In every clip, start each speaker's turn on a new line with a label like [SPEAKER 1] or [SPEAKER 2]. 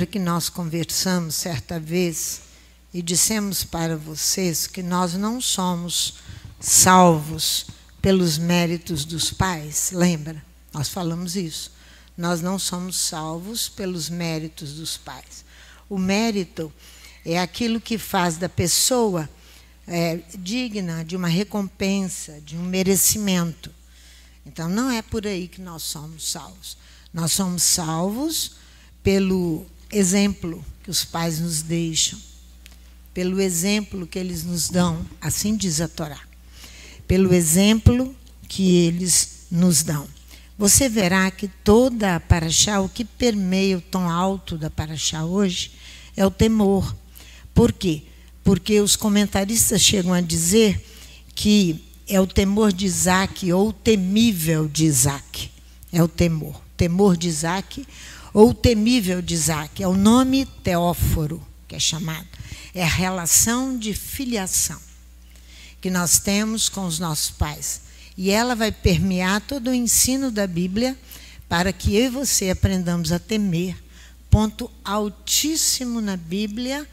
[SPEAKER 1] que nós conversamos certa vez e dissemos para vocês que nós não somos salvos pelos méritos dos pais? Lembra? Nós falamos isso. Nós não somos salvos pelos méritos dos pais. O mérito é aquilo que faz da pessoa digna de uma recompensa, de um merecimento. Então, não é por aí que nós somos salvos. Nós somos salvos pelo exemplo que os pais nos deixam, pelo exemplo que eles nos dão, assim diz a Torá, pelo exemplo que eles nos dão. Você verá que toda a paraxá, o que permeia o tom alto da paraxá hoje, é o temor. Por quê? Porque os comentaristas chegam a dizer que é o temor de Isaac ou o temível de Isaac. É o temor de Isaac ou o temível de Isaac. É o nome teóforo que é chamado. É a relação de filiação que nós temos com os nossos pais. E ela vai permear todo o ensino da Bíblia para que eu e você aprendamos a temer. Ponto altíssimo na Bíblia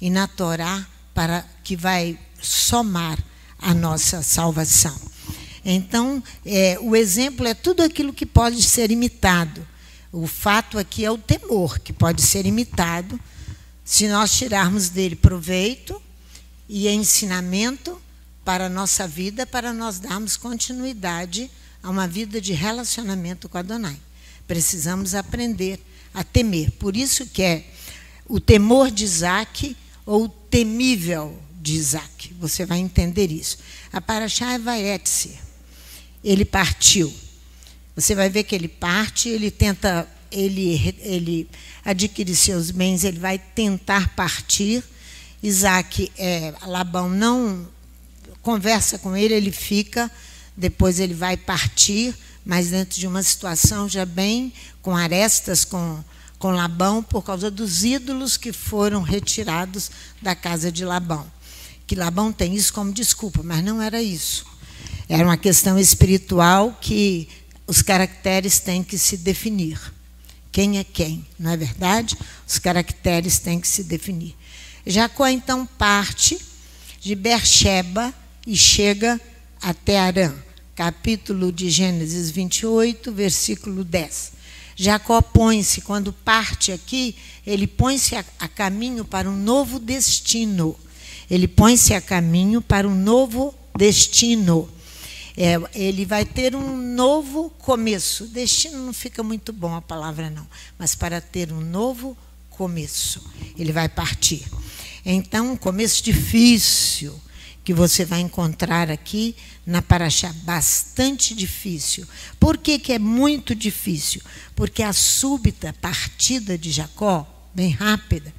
[SPEAKER 1] e na Torá, para que vai somar a nossa salvação. Então, o exemplo é tudo aquilo que pode ser imitado. O fato aqui é o temor, que pode ser imitado se nós tirarmos dele proveito e ensinamento para a nossa vida, para nós darmos continuidade a uma vida de relacionamento com Adonai. Precisamos aprender a temer. Por isso que é o temor de Isaac ou o temível de Isaac. Você vai entender isso. A paraxá é Vaetze. Ele partiu. Você vai ver que ele parte, ele tenta, ele adquire seus bens, ele vai tentar partir. Isaac, Labão não conversa com ele, ele fica, depois ele vai partir, mas dentro de uma situação já bem com arestas com Labão, por causa dos ídolos que foram retirados da casa de Labão. Que Labão tem isso como desculpa, mas não era isso. Era uma questão espiritual que os caracteres têm que se definir. Quem é quem, não é verdade? Os caracteres têm que se definir. Jacó, então, parte de Beersheba e chega até Harã. Capítulo de Gênesis 28, versículo 10. Jacó põe-se, quando parte aqui, ele põe-se a caminho para um novo destino. Ele põe-se a caminho para um novo destino. Ele vai ter um novo começo. Destino não fica muito bom a palavra não, mas para ter um novo começo. Ele vai partir. Então, um começo difícil que você vai encontrar aqui na paraxá, bastante difícil. Por que que é muito difícil? Porque a súbita partida de Jacó, bem rápida,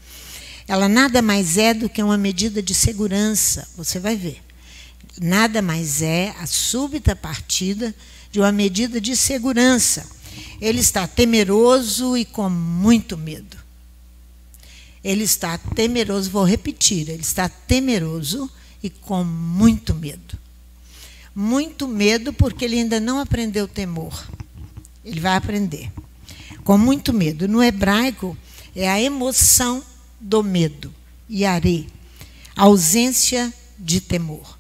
[SPEAKER 1] ela nada mais é do que uma medida de segurança, você vai ver. Nada mais é a súbita partida de uma medida de segurança. Ele está temeroso e com muito medo. Ele está temeroso, vou repetir, ele está temeroso e com muito medo. Muito medo porque ele ainda não aprendeu temor. Ele vai aprender. Com muito medo. No hebraico, é a emoção do medo. Yaré. Ausência de temor.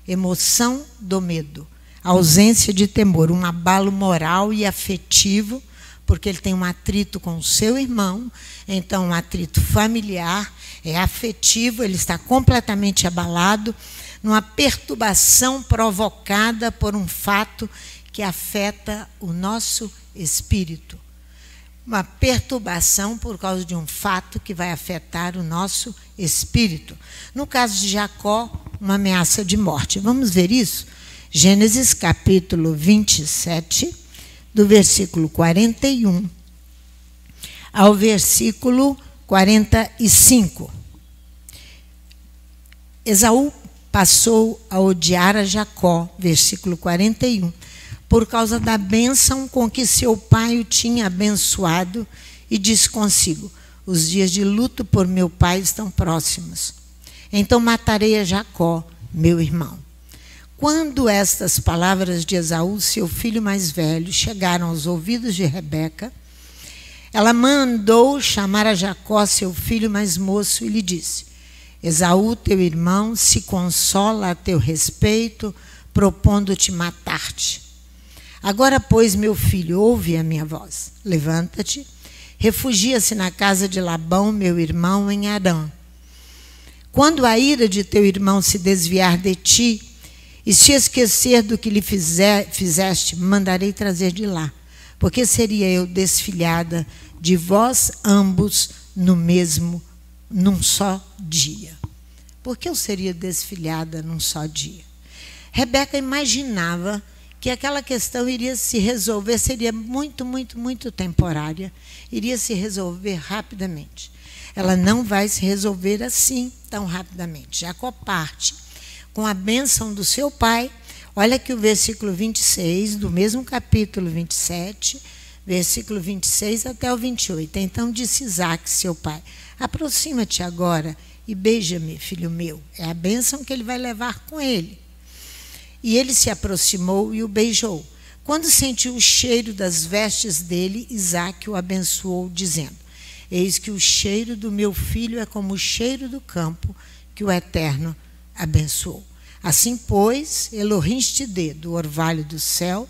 [SPEAKER 1] Emoção do medo. Ausência de temor. Um abalo moral e afetivo, porque ele tem um atrito com o seu irmão. Então, um atrito familiar, é afetivo, ele está completamente abalado, numa perturbação provocada por um fato que afeta o nosso espírito. Uma perturbação por causa de um fato que vai afetar o nosso espírito. No caso de Jacó, uma ameaça de morte. Vamos ver isso? Gênesis capítulo 27, do versículo 41 ao versículo 45. Esaú passou a odiar a Jacó, versículo 41, por causa da bênção com que seu pai o tinha abençoado, e disse consigo: os dias de luto por meu pai estão próximos. Então matarei a Jacó, meu irmão. Quando estas palavras de Esaú, seu filho mais velho, chegaram aos ouvidos de Rebeca, ela mandou chamar a Jacó, seu filho mais moço, e lhe disse: Esaú, teu irmão, se consola a teu respeito, propondo-te matar-te. Agora, pois, meu filho, ouve a minha voz. Levanta-te, refugia-se na casa de Labão, meu irmão, em Harã. Quando a ira de teu irmão se desviar de ti e se esquecer do que lhe fizeste, mandarei trazer de lá, porque seria eu desfilhada de vós ambos num só dia. Por que eu seria desfilhada num só dia? Rebeca imaginava que aquela questão iria se resolver, seria muito, muito, muito temporária, iria se resolver rapidamente. Ela não vai se resolver assim tão rapidamente. Jacó parte com a bênção do seu pai. Olha aqui o versículo 26, do mesmo capítulo 27, versículo 26 até o 28. Então disse Isaque, seu pai: aproxima-te agora e beija-me, filho meu. É a bênção que ele vai levar com ele. E ele se aproximou e o beijou. Quando sentiu o cheiro das vestes dele, Isaque o abençoou, dizendo: eis que o cheiro do meu filho é como o cheiro do campo que o Eterno abençoou. Assim, pois, Elohim te dê do orvalho do céu,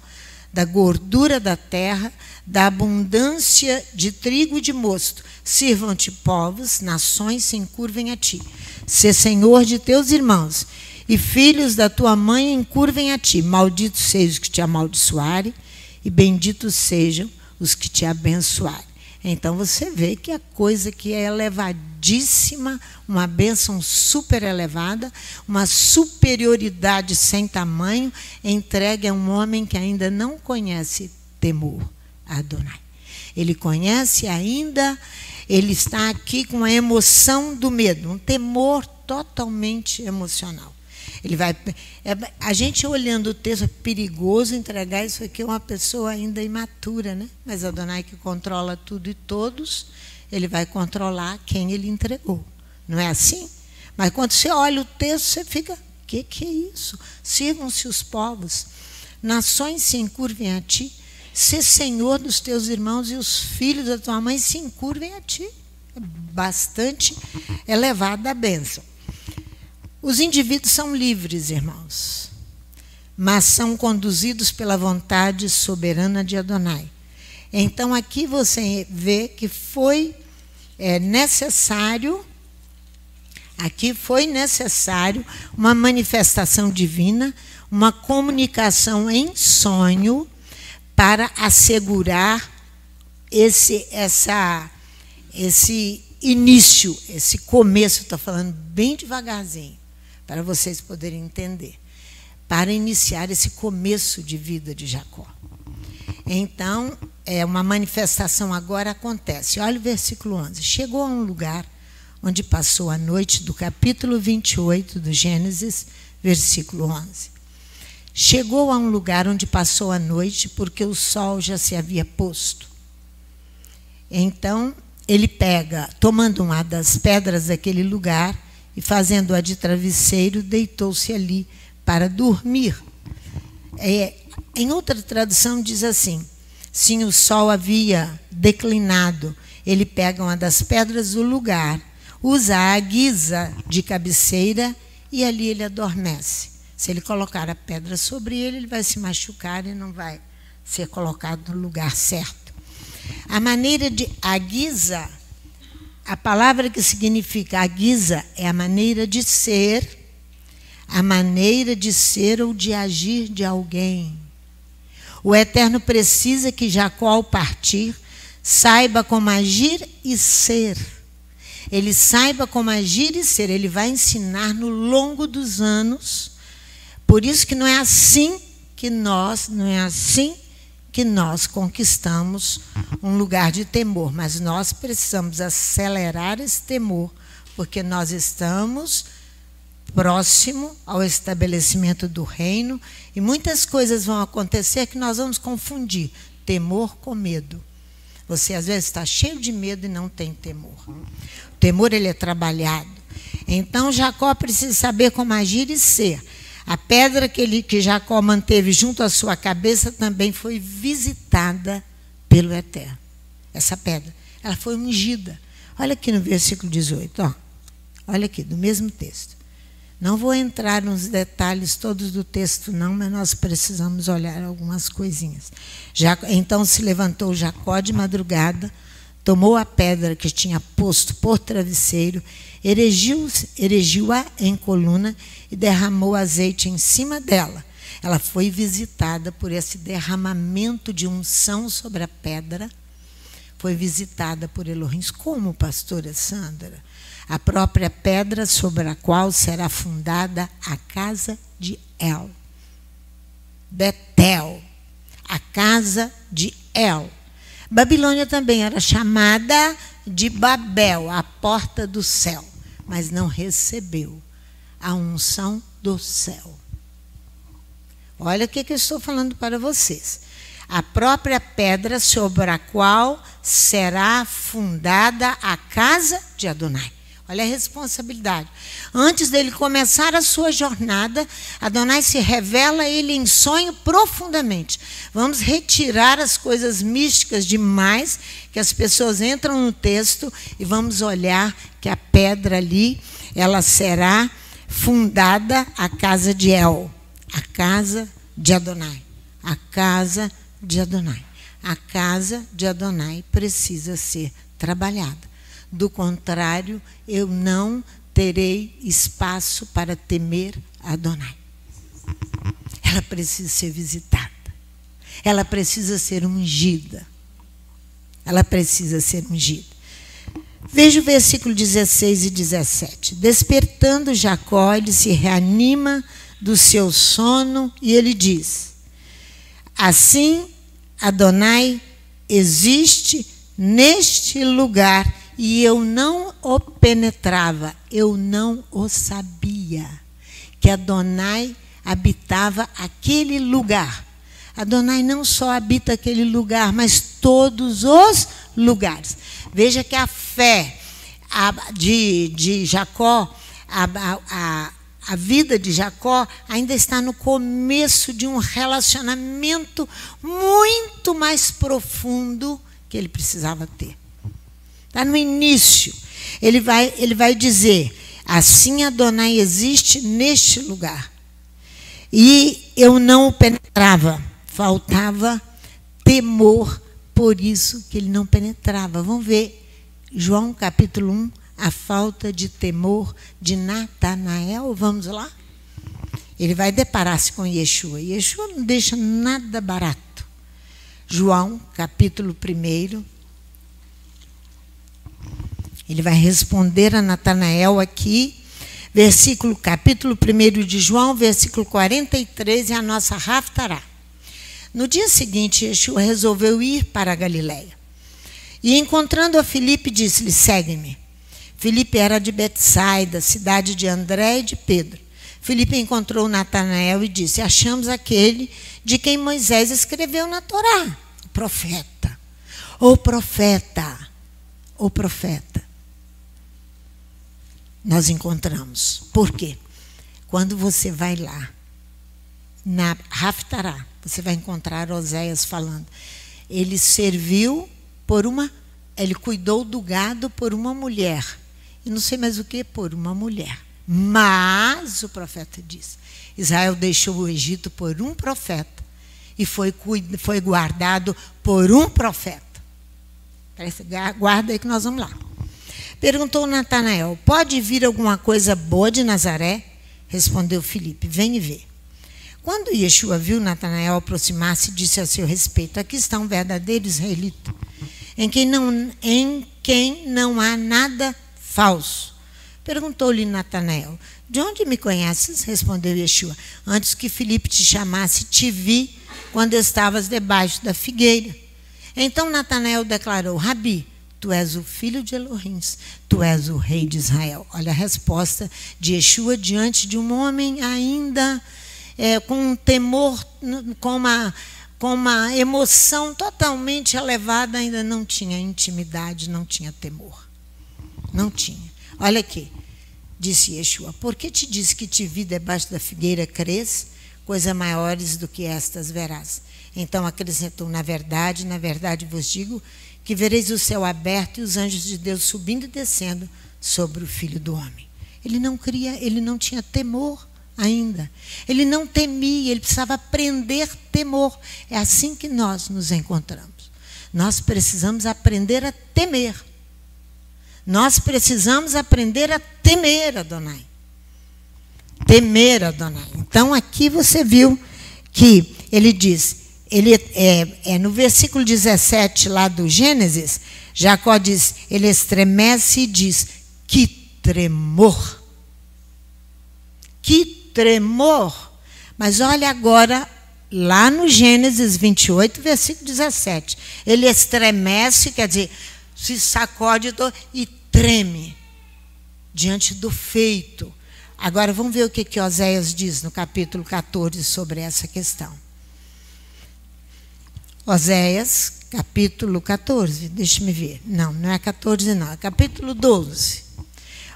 [SPEAKER 1] da gordura da terra, da abundância de trigo e de mosto. Sirvam-te povos, nações se encurvem a ti. Sê senhor de teus irmãos, e filhos da tua mãe encurvem a ti. Malditos sejam os que te amaldiçoarem, e benditos sejam os que te abençoarem. Então você vê que a coisa que é elevadíssima, uma bênção super elevada, uma superioridade sem tamanho, entregue a um homem que ainda não conhece temor a Adonai. Ele conhece ainda, ele está aqui com a emoção do medo, um temor totalmente emocional. Ele vai, a gente olhando o texto, é perigoso entregar isso aqui a uma pessoa ainda imatura, né? Mas Adonai, que controla tudo e todos, ele vai controlar quem ele entregou. Não é assim? Mas quando você olha o texto, você fica: que é isso? Sirvam-se os povos, nações se encurvem a ti, sê senhor dos teus irmãos, e os filhos da tua mãe se encurvem a ti. É bastante elevada a bênção. Os indivíduos são livres, irmãos, mas são conduzidos pela vontade soberana de Adonai. Então, aqui você vê que foi necessário uma manifestação divina, uma comunicação em sonho para assegurar esse início, esse começo. Estou falando bem devagarzinho, para vocês poderem entender, para iniciar esse começo de vida de Jacó. Então, uma manifestação agora acontece. Olha o versículo 11. Chegou a um lugar onde passou a noite, do capítulo 28 do Gênesis, versículo 11. Chegou a um lugar onde passou a noite, porque o sol já se havia posto. Então, ele pega, tomando uma das pedras daquele lugar, e fazendo-a de travesseiro, deitou-se ali para dormir. Em outra tradução diz assim: sim, o sol havia declinado, ele pega uma das pedras do lugar, usa a guisa de cabeceira e ali ele adormece. Se ele colocar a pedra sobre ele, ele vai se machucar e não vai ser colocado no lugar certo. A maneira de aguisa, a palavra que significa aguisa é a maneira de ser ou de agir de alguém. O Eterno precisa que Jacó, ao partir, saiba como agir e ser. Ele saiba como agir e ser. Ele vai ensinar no longo dos anos. Por isso que não é assim que nós conquistamos um lugar de temor, mas nós precisamos acelerar esse temor, porque nós estamos próximo ao estabelecimento do reino e muitas coisas vão acontecer que nós vamos confundir temor com medo. Você às vezes está cheio de medo e não tem temor. O temor, ele é trabalhado. Então Jacó precisa saber como agir e ser. A pedra que Jacó manteve junto à sua cabeça também foi visitada pelo Eterno. essa pedra? Ela foi ungida. Olha aqui no versículo 18, ó. Olha aqui, do mesmo texto. Não vou entrar nos detalhes todos do texto, não, mas nós precisamos olhar algumas coisinhas. Então se levantou Jacó de madrugada, tomou a pedra que tinha posto por travesseiro, erigiu-a em coluna e derramou azeite em cima dela. Ela foi visitada por esse derramamento de unção sobre a pedra. Foi visitada por Elohim. Como, pastora Sandra? A própria pedra sobre a qual será fundada a casa de El. Betel, a casa de El. Babilônia também era chamada de Babel, a porta do céu, mas não recebeu a unção do céu. Olha o que eu estou falando para vocês. A própria pedra sobre a qual será fundada a casa de Adonai. Olha a responsabilidade. Antes dele começar a sua jornada, Adonai se revela a ele em sonho profundamente. Vamos retirar as coisas místicas demais, que as pessoas entram no texto, e vamos olhar que a pedra ali, ela será fundada a casa de El, a casa de Adonai. A casa de Adonai. A casa de Adonai precisa ser trabalhada. Do contrário, eu não terei espaço para temer Adonai. Ela precisa ser visitada. Ela precisa ser ungida. Ela precisa ser ungida. Veja o versículo 16 e 17. Despertando Jacó, ele se reanima do seu sono e ele diz: assim Adonai existe neste lugar e eu não o penetrava, eu não o sabia, que Adonai habitava aquele lugar. Adonai não só habita aquele lugar, mas todos os lugares. Veja que a fé de Jacó, a vida de Jacó ainda está no começo de um relacionamento muito mais profundo que ele precisava ter. Está no início. Ele vai dizer, assim Adonai existe neste lugar. E eu não o penetrava. Faltava temor, por isso que ele não penetrava. Vamos ver, João capítulo 1, a falta de temor de Natanael. Vamos lá? Ele vai deparar-se com Yeshua. Yeshua não deixa nada barato. João capítulo 1. Ele vai responder a Natanael aqui, capítulo 1 de João, versículo 43, é a nossa Haftará. No dia seguinte, Yeshua resolveu ir para a Galiléia. E encontrando a Filipe, disse-lhe, segue-me. Filipe era de Betsaida, cidade de André e de Pedro. Filipe encontrou Natanael e disse, achamos aquele de quem Moisés escreveu na Torá, o profeta. O profeta. O profeta. Nós encontramos. Por quê? Quando você vai lá, na Haftará, você vai encontrar Oséias falando. Ele serviu ele cuidou do gado por uma mulher. E não sei mais o que, por uma mulher. Mas, o profeta diz, Israel deixou o Egito por um profeta e foi guardado por um profeta. Guarda aí que nós vamos lá. Perguntou Natanael, pode vir alguma coisa boa de Nazaré? Respondeu Filipe, vem e vê. Quando Yeshua viu Natanael aproximar-se, disse a seu respeito, aqui está um verdadeiro israelita, em quem não há nada falso. Perguntou-lhe Natanael, de onde me conheces? Respondeu Yeshua, antes que Filipe te chamasse, te vi quando estavas debaixo da figueira. Então Natanael declarou, Rabi, tu és o filho de Elohim, tu és o rei de Israel. Olha a resposta de Yeshua diante de um homem ainda com um temor, com uma emoção totalmente elevada, ainda não tinha intimidade, não tinha temor. Não tinha. Olha aqui, disse Yeshua, por que te disse que te vi debaixo da figueira, crês? Coisas maiores do que estas verás. Então acrescentou, na verdade vos digo, que vereis o céu aberto e os anjos de Deus subindo e descendo sobre o Filho do Homem. Ele não tinha temor ainda. Ele não temia, ele precisava aprender temor. É assim que nós nos encontramos. Nós precisamos aprender a temer. Nós precisamos aprender a temer Adonai. Temer Adonai. Então aqui você viu que ele diz, no versículo 17 lá do Gênesis, Jacó diz, ele estremece e diz, que tremor. Que tremor. Mas olha agora, lá no Gênesis 28, versículo 17. Ele estremece, quer dizer, se sacode e treme diante do feito. Agora vamos ver o que Oséias diz no capítulo 14 sobre essa questão. Oséias, capítulo 14, deixa-me ver. Não é 14 não, é capítulo 12.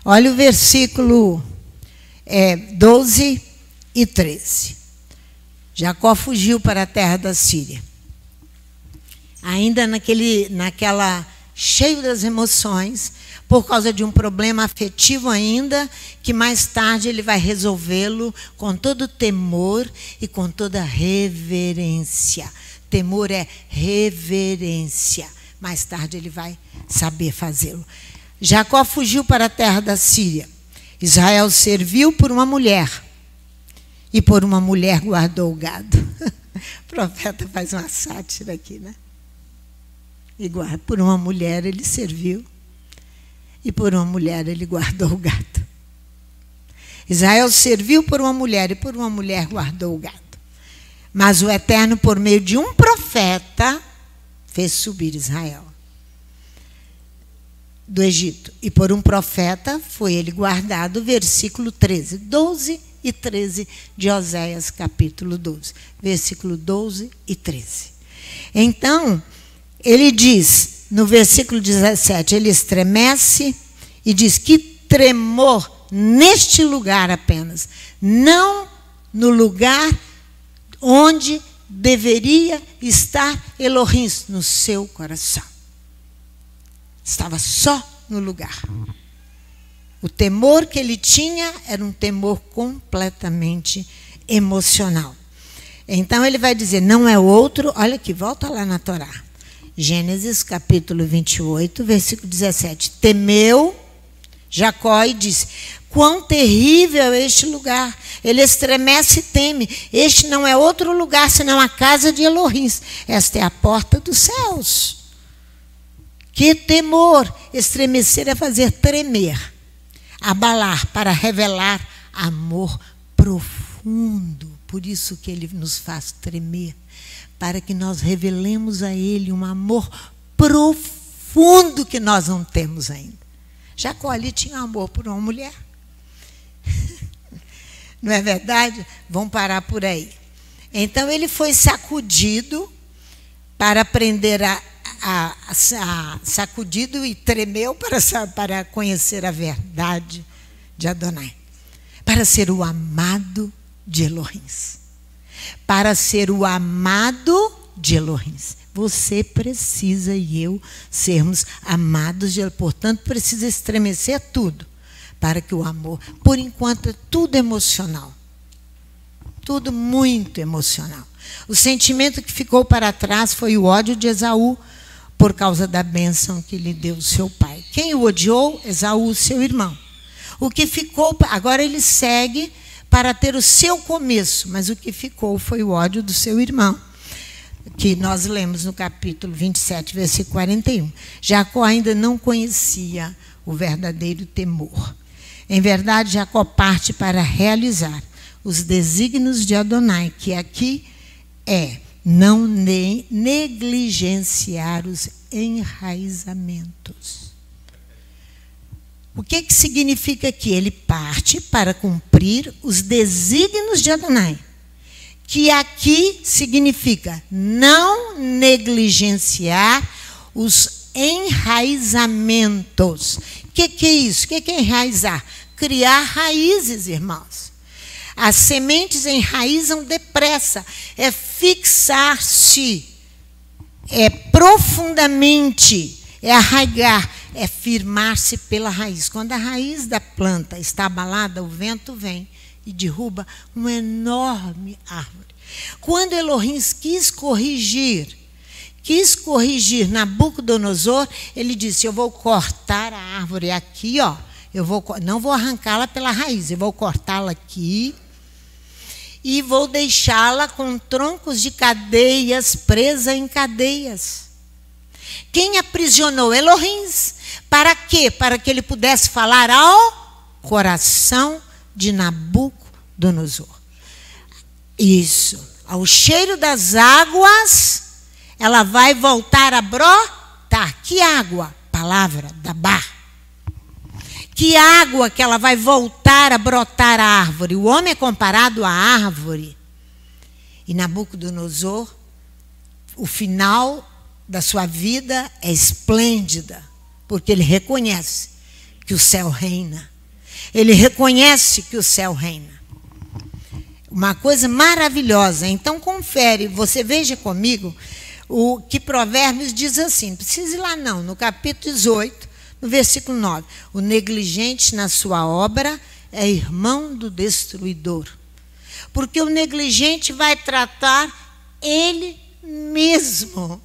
[SPEAKER 1] Olha o versículo 12 e 13. Jacó fugiu para a terra da Síria. Ainda naquela cheio das emoções, por causa de um problema afetivo ainda, que mais tarde ele vai resolvê-lo com todo temor e com toda reverência. Temor é reverência. Mais tarde ele vai saber fazê-lo. Jacó fugiu para a terra da Síria. Israel serviu por uma mulher. E por uma mulher guardou o gado. O profeta faz uma sátira aqui, né? Igual, por uma mulher ele serviu. E por uma mulher ele guardou o gado. Israel serviu por uma mulher e por uma mulher guardou o gado. Mas o Eterno, por meio de um profeta, fez subir Israel do Egito. E por um profeta foi ele guardado, versículo 13, 12 e 13 de Oséias, capítulo 12. Versículo 12 e 13. Então, ele diz, no versículo 17, ele estremece e diz que tremor neste lugar apenas, não no lugar onde deveria estar Elohim, no seu coração. Estava só no lugar. O temor que ele tinha era um temor completamente emocional. Então ele vai dizer, não é outro, olha aqui, volta lá na Torá. Gênesis capítulo 28, versículo 17. Temeu Jacó e disse, quão terrível é este lugar. Ele estremece e teme. Este não é outro lugar, senão a casa de Elohim. Esta é a porta dos céus. Que temor! Estremecer é fazer tremer, abalar, para revelar amor profundo. Por isso que ele nos faz tremer, para que nós revelemos a ele um amor profundo que nós não temos ainda. Jacó ali tinha amor por uma mulher. Não é verdade? Vamos parar por aí. Então ele foi sacudido para aprender sacudido e tremeu para conhecer a verdade de Adonai. Para ser o amado de Elohim. Para ser o amado de Elohim. Você precisa e eu sermos amados de Elohim. Portanto, precisa estremecer tudo. Para que o amor, por enquanto, é tudo emocional. Tudo muito emocional. O sentimento que ficou para trás foi o ódio de Esaú, por causa da bênção que lhe deu seu pai. Quem o odiou? Esaú, seu irmão. O que ficou, agora ele segue para ter o seu começo, mas o que ficou foi o ódio do seu irmão, que nós lemos no capítulo 27, versículo 41. Jacó ainda não conhecia o verdadeiro temor. Em verdade, Jacó parte para realizar os desígnios de Adonai, que aqui é não negligenciar os enraizamentos. O que significa que ele parte para cumprir os desígnios de Adonai? Que aqui significa não negligenciar os enraizamentos. O que é isso? O que é enraizar? Criar raízes, irmãos. As sementes enraizam depressa. É fixar-se é profundamente, é arraigar, é firmar-se pela raiz. Quando a raiz da planta está abalada, o vento vem e derruba uma enorme árvore. Quando Elohim quis corrigir Nabucodonosor, ele disse: eu vou cortar a árvore aqui, ó. Não vou arrancá-la pela raiz, eu vou cortá-la aqui e vou deixá-la com troncos de cadeias, presa em cadeias. Quem aprisionou? Elohim. Para quê? Para que ele pudesse falar ao coração de Nabucodonosor. Isso. Ao cheiro das águas, ela vai voltar a brotar. Que água? Palavra, Dabá. Que água que ela vai voltar a brotar a árvore? O homem é comparado à árvore. E Nabucodonosor, o final da sua vida é esplêndida, porque ele reconhece que o céu reina. Ele reconhece que o céu reina. Uma coisa maravilhosa. Então, confere, você veja comigo o que Provérbios diz assim. Não precisa ir lá não, no capítulo 18, no versículo 9. O negligente na sua obra é irmão do destruidor. Porque o negligente vai tratar ele mesmo.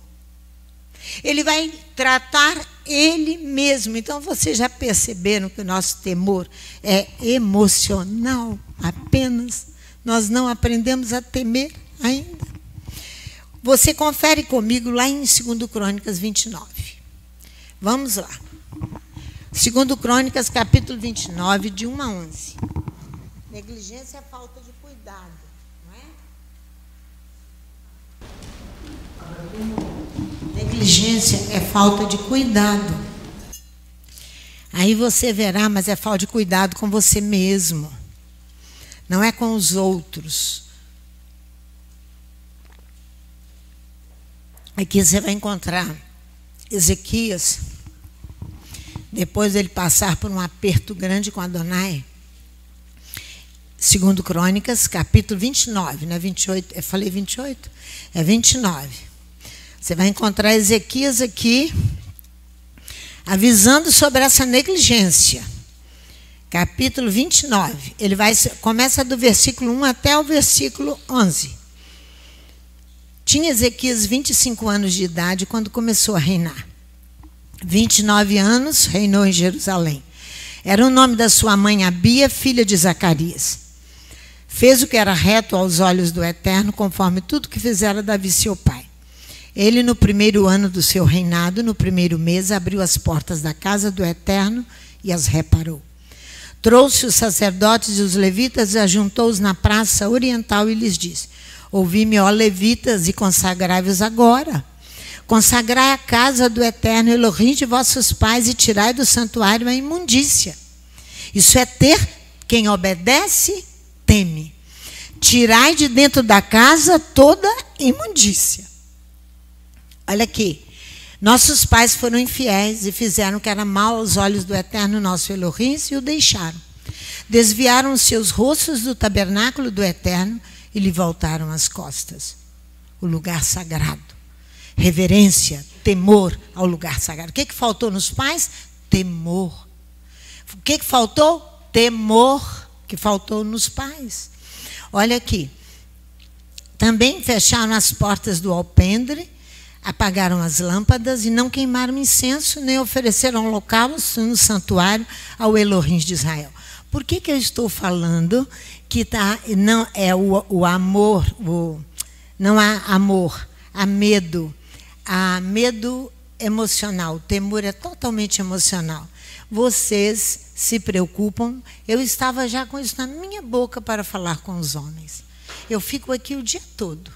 [SPEAKER 1] Ele vai tratar ele mesmo. Então, vocês já perceberam que o nosso temor é emocional apenas. Nós não aprendemos a temer ainda. Você confere comigo lá em 2 Crônicas 29. Vamos lá. 2 Crônicas, capítulo 29, de 1 a 11. Negligência é falta de cuidado, não é? Negligência é falta de cuidado. Aí você verá, mas é falta de cuidado com você mesmo. Não é com os outros. Aqui você vai encontrar Ezequias, depois ele passar por um aperto grande com Adonai. 2 Crônicas, capítulo 29, não é 28? Eu falei 28? É 29. Você vai encontrar Ezequias aqui, avisando sobre essa negligência. Capítulo 29. Ele começa do versículo 1 até o versículo 11. Tinha Ezequias 25 anos de idade quando começou a reinar. 29 anos reinou em Jerusalém. Era o nome da sua mãe Abia, filha de Zacarias. Fez o que era reto aos olhos do Eterno, conforme tudo que fizera Davi seu pai. Ele, no primeiro ano do seu reinado, no primeiro mês, abriu as portas da casa do Eterno e as reparou. Trouxe os sacerdotes e os levitas e ajuntou-os na praça oriental e lhes disse: ouvi-me, ó levitas, e consagrai-vos agora. Consagrai a casa do Eterno Elohim de vossos pais e tirai do santuário a imundícia. Isso é ter quem obedece, teme. Tirai de dentro da casa toda imundícia. Olha aqui. Nossos pais foram infiéis e fizeram o que era mal aos olhos do Eterno nosso Elohim e o deixaram. Desviaram os seus rostos do tabernáculo do Eterno e lhe voltaram as costas. O lugar sagrado. Reverência, temor ao lugar sagrado. O que faltou nos pais? Temor. O que faltou? Temor que faltou nos pais. Olha aqui. Também fecharam as portas do alpendre, apagaram as lâmpadas e não queimaram incenso, nem ofereceram holocaustos no santuário ao Elohim de Israel. Por que eu estou falando que não é o amor, não há amor, há medo. Há medo emocional, o temor é totalmente emocional. Vocês se preocupam, eu estava já com isso na minha boca para falar com os homens. Eu fico aqui o dia todo.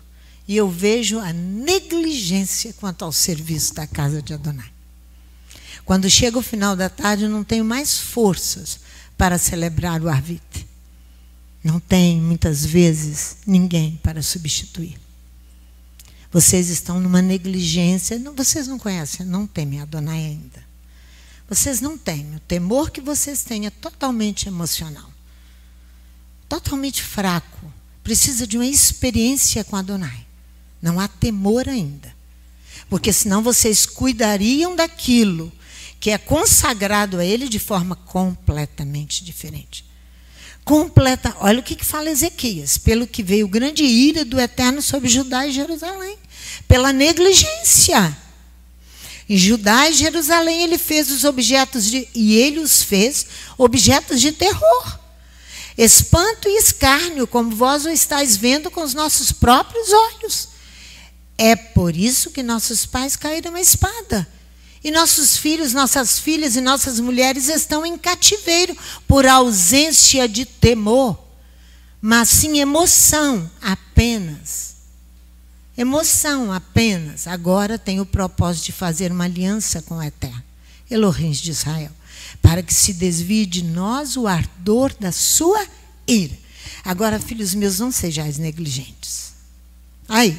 [SPEAKER 1] E eu vejo a negligência quanto ao serviço da casa de Adonai. Quando chega o final da tarde, eu não tenho mais forças para celebrar o Arvit. Não tem, muitas vezes, ninguém para substituir. Vocês estão numa negligência. Vocês não conhecem, não temem Adonai ainda. Vocês não temem. O temor que vocês têm é totalmente emocional. Totalmente fraco. Precisa de uma experiência com Adonai. Não há temor ainda. Porque senão vocês cuidariam daquilo que é consagrado a Ele de forma completamente diferente. Olha o que fala Ezequias. Pelo que veio grande ira do Eterno sobre Judá e Jerusalém. Pela negligência. Em Judá e Jerusalém ele fez os objetos ele os fez objetos de terror. Espanto e escárnio, como vós o estáis vendo com os nossos próprios olhos. É por isso que nossos pais caíram à espada. E nossos filhos, nossas filhas e nossas mulheres estão em cativeiro por ausência de temor, mas sim emoção apenas. Emoção apenas. Agora tem o propósito de fazer uma aliança com o Eterno, Elohim de Israel, para que se desvie de nós o ardor da sua ira. Agora, filhos meus, não sejais negligentes. Aí.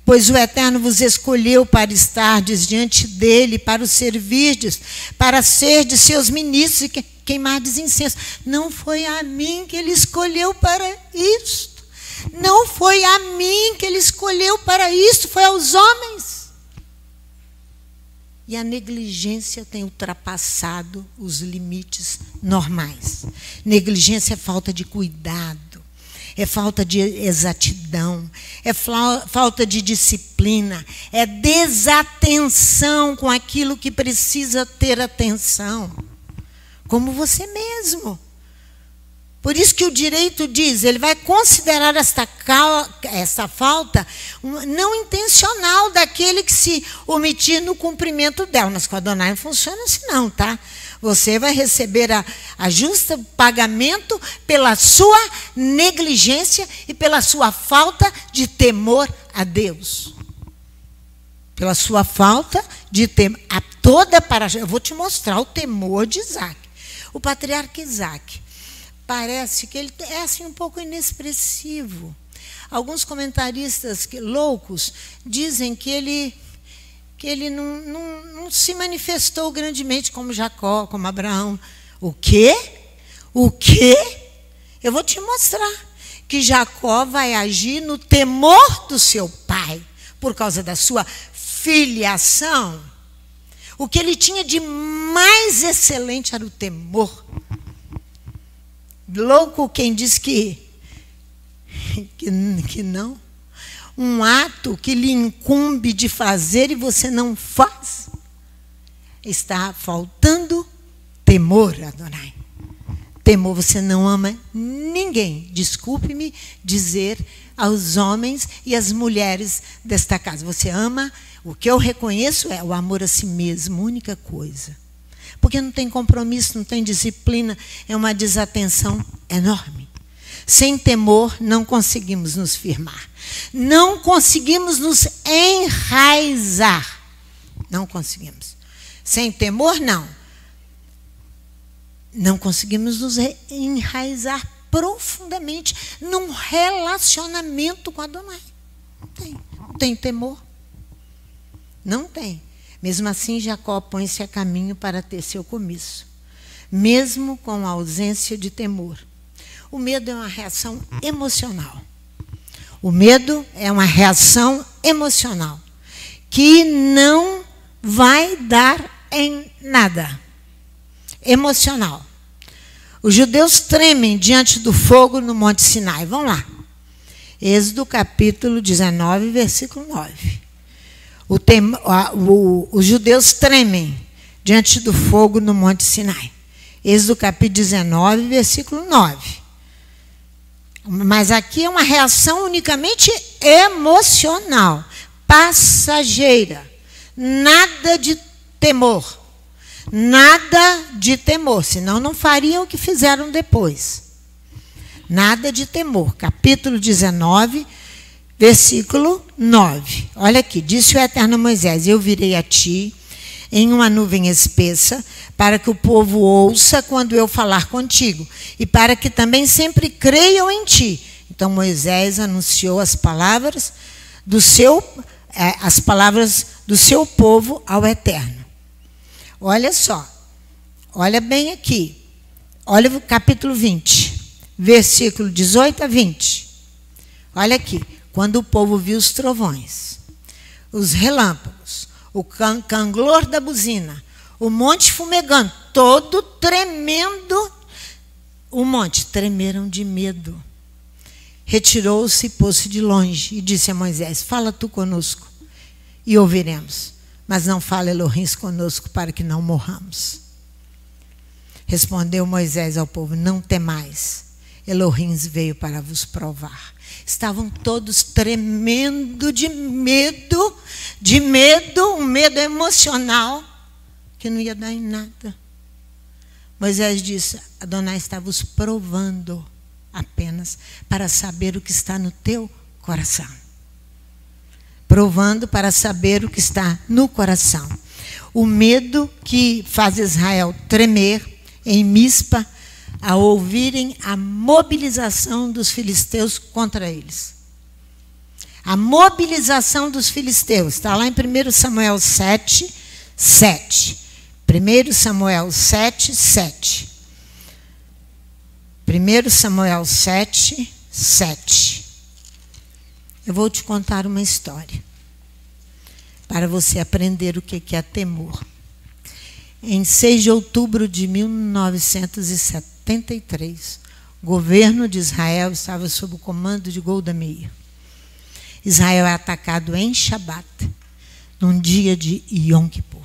[SPEAKER 1] Pois o Eterno vos escolheu para estardes diante dele, para o servirdes, para ser de seus ministros e queimardes incenso. Não foi a mim que ele escolheu para isto. Não foi a mim que ele escolheu para isto, foi aos homens. E a negligência tem ultrapassado os limites normais. Negligência é falta de cuidado. É falta de exatidão, é falta de disciplina, é desatenção com aquilo que precisa ter atenção, como você mesmo. Por isso que o direito diz, ele vai considerar esta falta não intencional daquele que se omitir no cumprimento dela. Mas com a Adonai não funciona assim não, tá? Você vai receber a justa pagamento pela sua negligência e pela sua falta de temor a Deus. Pela sua falta de temor. Eu vou te mostrar o temor de Isaac. O patriarca Isaac. Parece que ele é assim um pouco inexpressivo. Alguns comentaristas loucos dizem que ele não se manifestou grandemente como Jacó, como Abraão. O quê? O quê? Eu vou te mostrar que Jacó vai agir no temor do seu pai, por causa da sua filiação. O que ele tinha de mais excelente era o temor. Louco quem diz que não. Um ato que lhe incumbe de fazer e você não faz. Está faltando temor, Adonai. Temor, você não ama ninguém. Desculpe-me dizer aos homens e às mulheres desta casa. Você ama, o que eu reconheço é o amor a si mesmo, única coisa. Porque não tem compromisso, não tem disciplina, é uma desatenção enorme. Sem temor, não conseguimos nos firmar. Não conseguimos nos enraizar. Não conseguimos. Sem temor, não. Não conseguimos nos enraizar profundamente num relacionamento com Adonai. Não tem. Não tem temor. Não tem. Mesmo assim, Jacó põe-se a caminho para ter seu comício. Mesmo com a ausência de temor. O medo é uma reação emocional. O medo é uma reação emocional que não vai dar em nada. Emocional. Os judeus tremem diante do fogo no Monte Sinai. Vamos lá. Êxodo capítulo 19, versículo 9. Os judeus tremem diante do fogo no Monte Sinai. Êxodo capítulo 19, versículo 9. Mas aqui é uma reação unicamente emocional, passageira. Nada de temor. Nada de temor, senão não fariam o que fizeram depois. Nada de temor. Capítulo 19, versículo 9. Olha aqui, disse o Eterno a Moisés: eu virei a ti em uma nuvem espessa, para que o povo ouça quando eu falar contigo, e para que também sempre creiam em ti. Então Moisés anunciou as palavras do seu povo ao Eterno. Olha só, olha bem aqui, olha o capítulo 20, versículo 18 a 20. Olha aqui, quando o povo viu os trovões, os relâmpagos, o canglor da buzina, o monte fumegando, todo tremendo, o monte, tremeram de medo. Retirou-se e pôs-se de longe e disse a Moisés: fala tu conosco e ouviremos, mas não fala Elohim conosco para que não morramos. Respondeu Moisés ao povo: não temais, Elohim veio para vos provar. Estavam todos tremendo de medo, um medo emocional, que não ia dar em nada. Moisés disse: Adonai está vos provando apenas para saber o que está no teu coração. Provando para saber o que está no coração. O medo que faz Israel tremer em Mispa a ouvirem a mobilização dos filisteus contra eles. A mobilização dos filisteus está lá em 1 Samuel 7, 7. 1 Samuel 7, 7. 1 Samuel 7, 7. Eu vou te contar uma história para você aprender o que é temor. Em 6 de outubro de 1973, o governo de Israel estava sob o comando de Golda Meir. Israel é atacado em Shabat, num dia de Yom Kippur.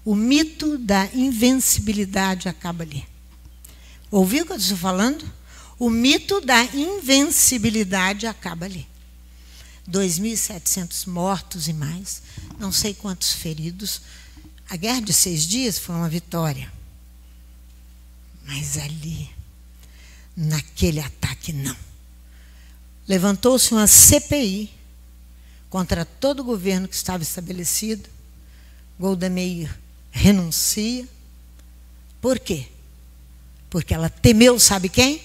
[SPEAKER 1] O mito da invencibilidade acaba ali. Ouviu o que eu estou falando? O mito da invencibilidade acaba ali. 2.700 mortos e mais, não sei quantos feridos. A guerra de 6 dias foi uma vitória. Mas ali, naquele ataque, não. Levantou-se uma CPI contra todo o governo que estava estabelecido. Golda Meir renuncia. Por quê? Porque ela temeu, sabe quem?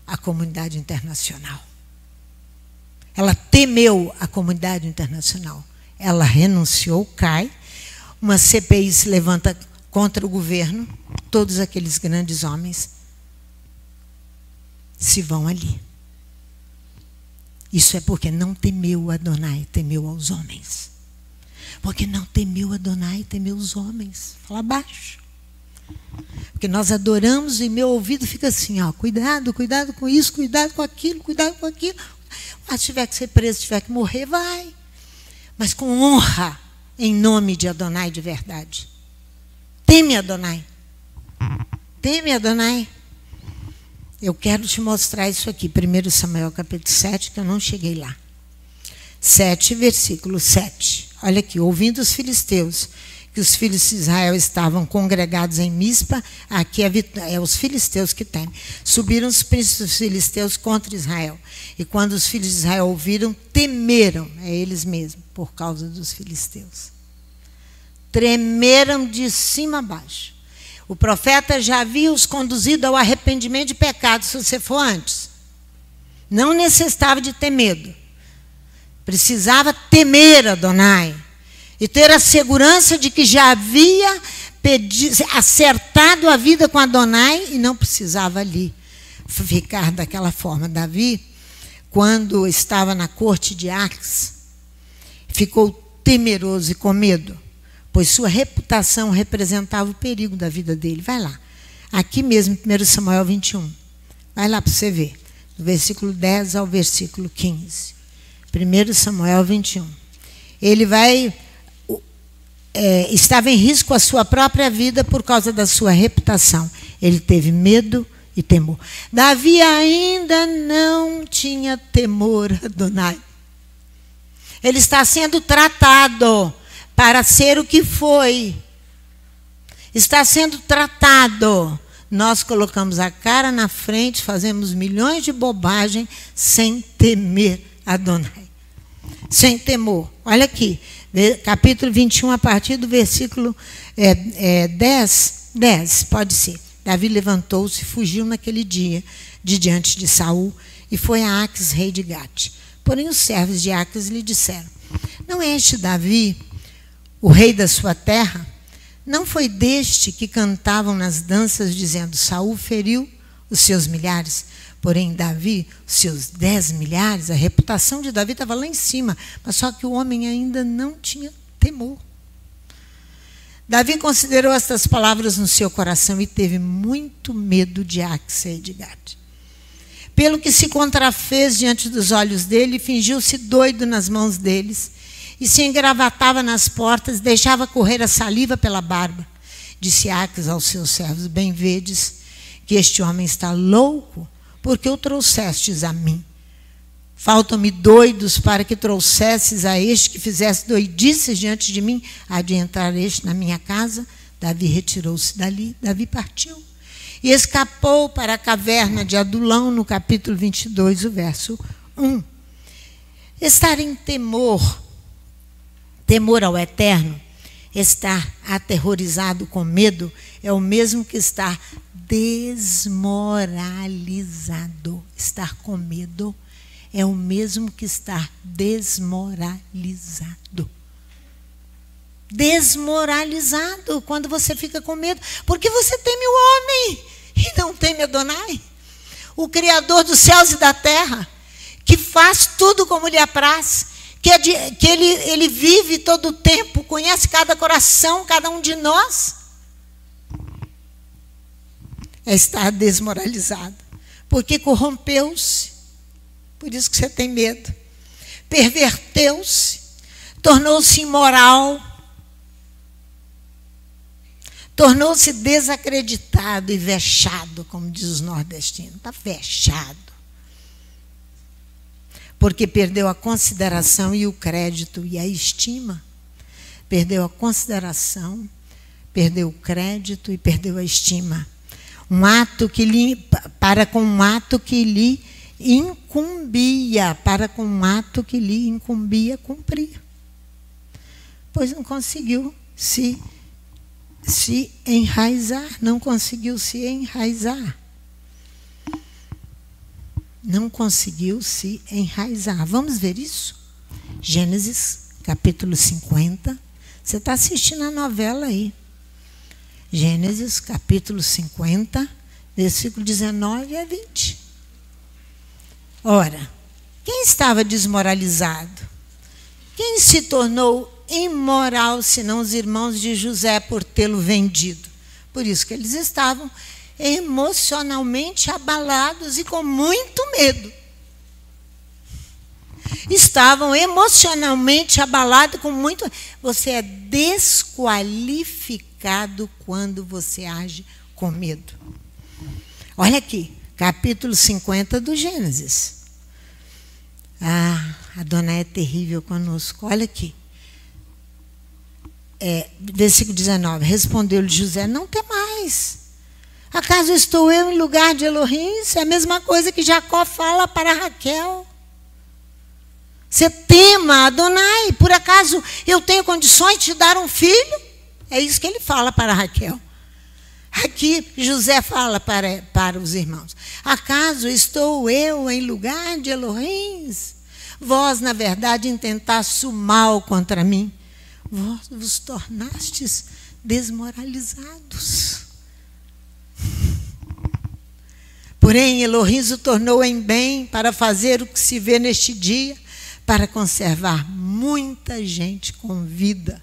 [SPEAKER 1] A comunidade internacional. Ela temeu a comunidade internacional. Ela renunciou, cai. Uma CPI se levanta contra o governo. Todos aqueles grandes homens se vão ali. Isso é porque não temeu Adonai, temeu aos homens. Porque não temeu Adonai, temeu os homens. Fala baixo. Porque nós adoramos e meu ouvido fica assim, ó, cuidado, cuidado com isso, cuidado com aquilo, cuidado com aquilo. Ah, se tiver que ser preso, se tiver que morrer, vai. Mas com honra, em nome de Adonai de verdade. Teme Adonai. Teme Adonai. Eu quero te mostrar isso aqui. 1 Samuel capítulo 7, que eu não cheguei lá. 7, versículo 7. Olha aqui, ouvindo os filisteus, que os filhos de Israel estavam congregados em Mispa, aqui é os filisteus que temem. Subiram os príncipes dos filisteus contra Israel. E quando os filhos de Israel ouviram, temeram, é eles mesmos, por causa dos filisteus. Tremeram de cima a baixo. O profeta já havia os conduzido ao arrependimento de pecados, se você for antes. Não necessitava de ter medo. Precisava temer Adonai. E ter a segurança de que já havia acertado a vida com Adonai e não precisava ali ficar daquela forma. Davi, quando estava na corte de Aques, ficou temeroso e com medo, pois sua reputação representava o perigo da vida dele. Vai lá. Aqui mesmo, 1 Samuel 21. Vai lá para você ver. Do versículo 10 ao versículo 15. 1 Samuel 21. Ele estava em risco a sua própria vida por causa da sua reputação. Ele teve medo e temor. Davi ainda não tinha temor a Adonai. Ele está sendo tratado para ser o que foi. Está sendo tratado. Nós colocamos a cara na frente, fazemos milhões de bobagens sem temer Adonai. Sem temor. Olha aqui, capítulo 21, a partir do versículo 10, pode ser. Davi levantou-se e fugiu naquele dia de diante de Saul e foi a Aques, rei de Gate. Porém, os servos de Aques lhe disseram: não é este Davi, o rei da sua terra? Não foi deste que cantavam nas danças, dizendo: Saul feriu os seus milhares? Porém, Davi, seus 10 milhares, a reputação de Davi estava lá em cima, mas só que o homem ainda não tinha temor. Davi considerou estas palavras no seu coração e teve muito medo de Axa e de Gade. Pelo que se contrafez diante dos olhos dele, fingiu-se doido nas mãos deles, e se engravatava nas portas, deixava correr a saliva pela barba. Disse Axa aos seus servos: bem vedes que este homem está louco, porque o trouxestes a mim. Faltam-me doidos para que trouxesses a este que fizesse doidices diante de mim. Há de entrar este na minha casa. Davi retirou-se dali. Davi partiu e escapou para a caverna de Adulão, no capítulo 22, o verso 1. Estar em temor ao Eterno, estar aterrorizado com medo, é o mesmo que estar desmoralizado. Estar com medo é o mesmo que estar desmoralizado. Desmoralizado, quando você fica com medo, porque você teme o homem e não teme Adonai, o Criador dos céus e da terra, que faz tudo como lhe apraz, que ele vive todo o tempo, conhece cada coração, cada um de nós. É estar desmoralizado, porque corrompeu-se, por isso que você tem medo, perverteu-se, tornou-se imoral, tornou-se desacreditado e vexado, como diz os nordestinos. Está vexado. Porque perdeu a consideração e o crédito e a estima. Perdeu a consideração, perdeu o crédito e perdeu a estima. Para com um ato que lhe incumbia cumprir. Pois não conseguiu se enraizar, não conseguiu se enraizar. Não conseguiu se enraizar. Vamos ver isso? Gênesis, capítulo 50. Você está assistindo a novela aí. Gênesis, capítulo 50, versículo 19 a 20. Ora, quem estava desmoralizado? Quem se tornou imoral, senão os irmãos de José, por tê-lo vendido? Por isso que eles estavam emocionalmente abalados e com muito medo. Estavam emocionalmente abalados com muito... Você é desqualificado quando você age com medo. Olha aqui, capítulo 50 do Gênesis. A dona é terrível conosco. Olha aqui. Versículo 19. Respondeu-lhe José: não temais. Acaso estou eu em lugar de Elohim? Isso é a mesma coisa que Jacó fala para Raquel. Você tema Adonai. Por acaso eu tenho condições de te dar um filho? É isso que ele fala para Raquel. Aqui José fala para os irmãos: acaso estou eu em lugar de Elohim? Vós, na verdade, intentaste o mal contra mim. Vós vos tornastes desmoralizados. Porém, Elohim o tornou em bem para fazer o que se vê neste dia, para conservar muita gente com vida.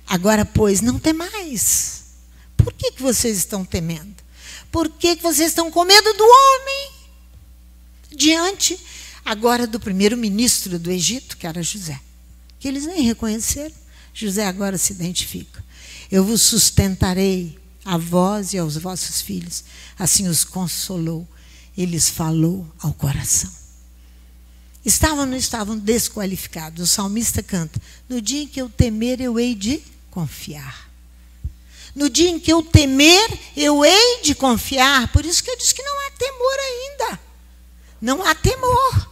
[SPEAKER 1] Agora, pois, não temais. Por que vocês estão temendo? Por que vocês estão com medo do homem? Diante agora do primeiro-ministro do Egito, que era José, que eles nem reconheceram. José agora se identifica. Eu vos sustentarei, a vós e aos vossos filhos. Assim os consolou. Eles falou ao coração. Estavam ou não estavam desqualificados? O salmista canta: no dia em que eu temer, eu hei de confiar. No dia em que eu temer, eu hei de confiar. Por isso que eu disse que não há temor ainda. Não há temor.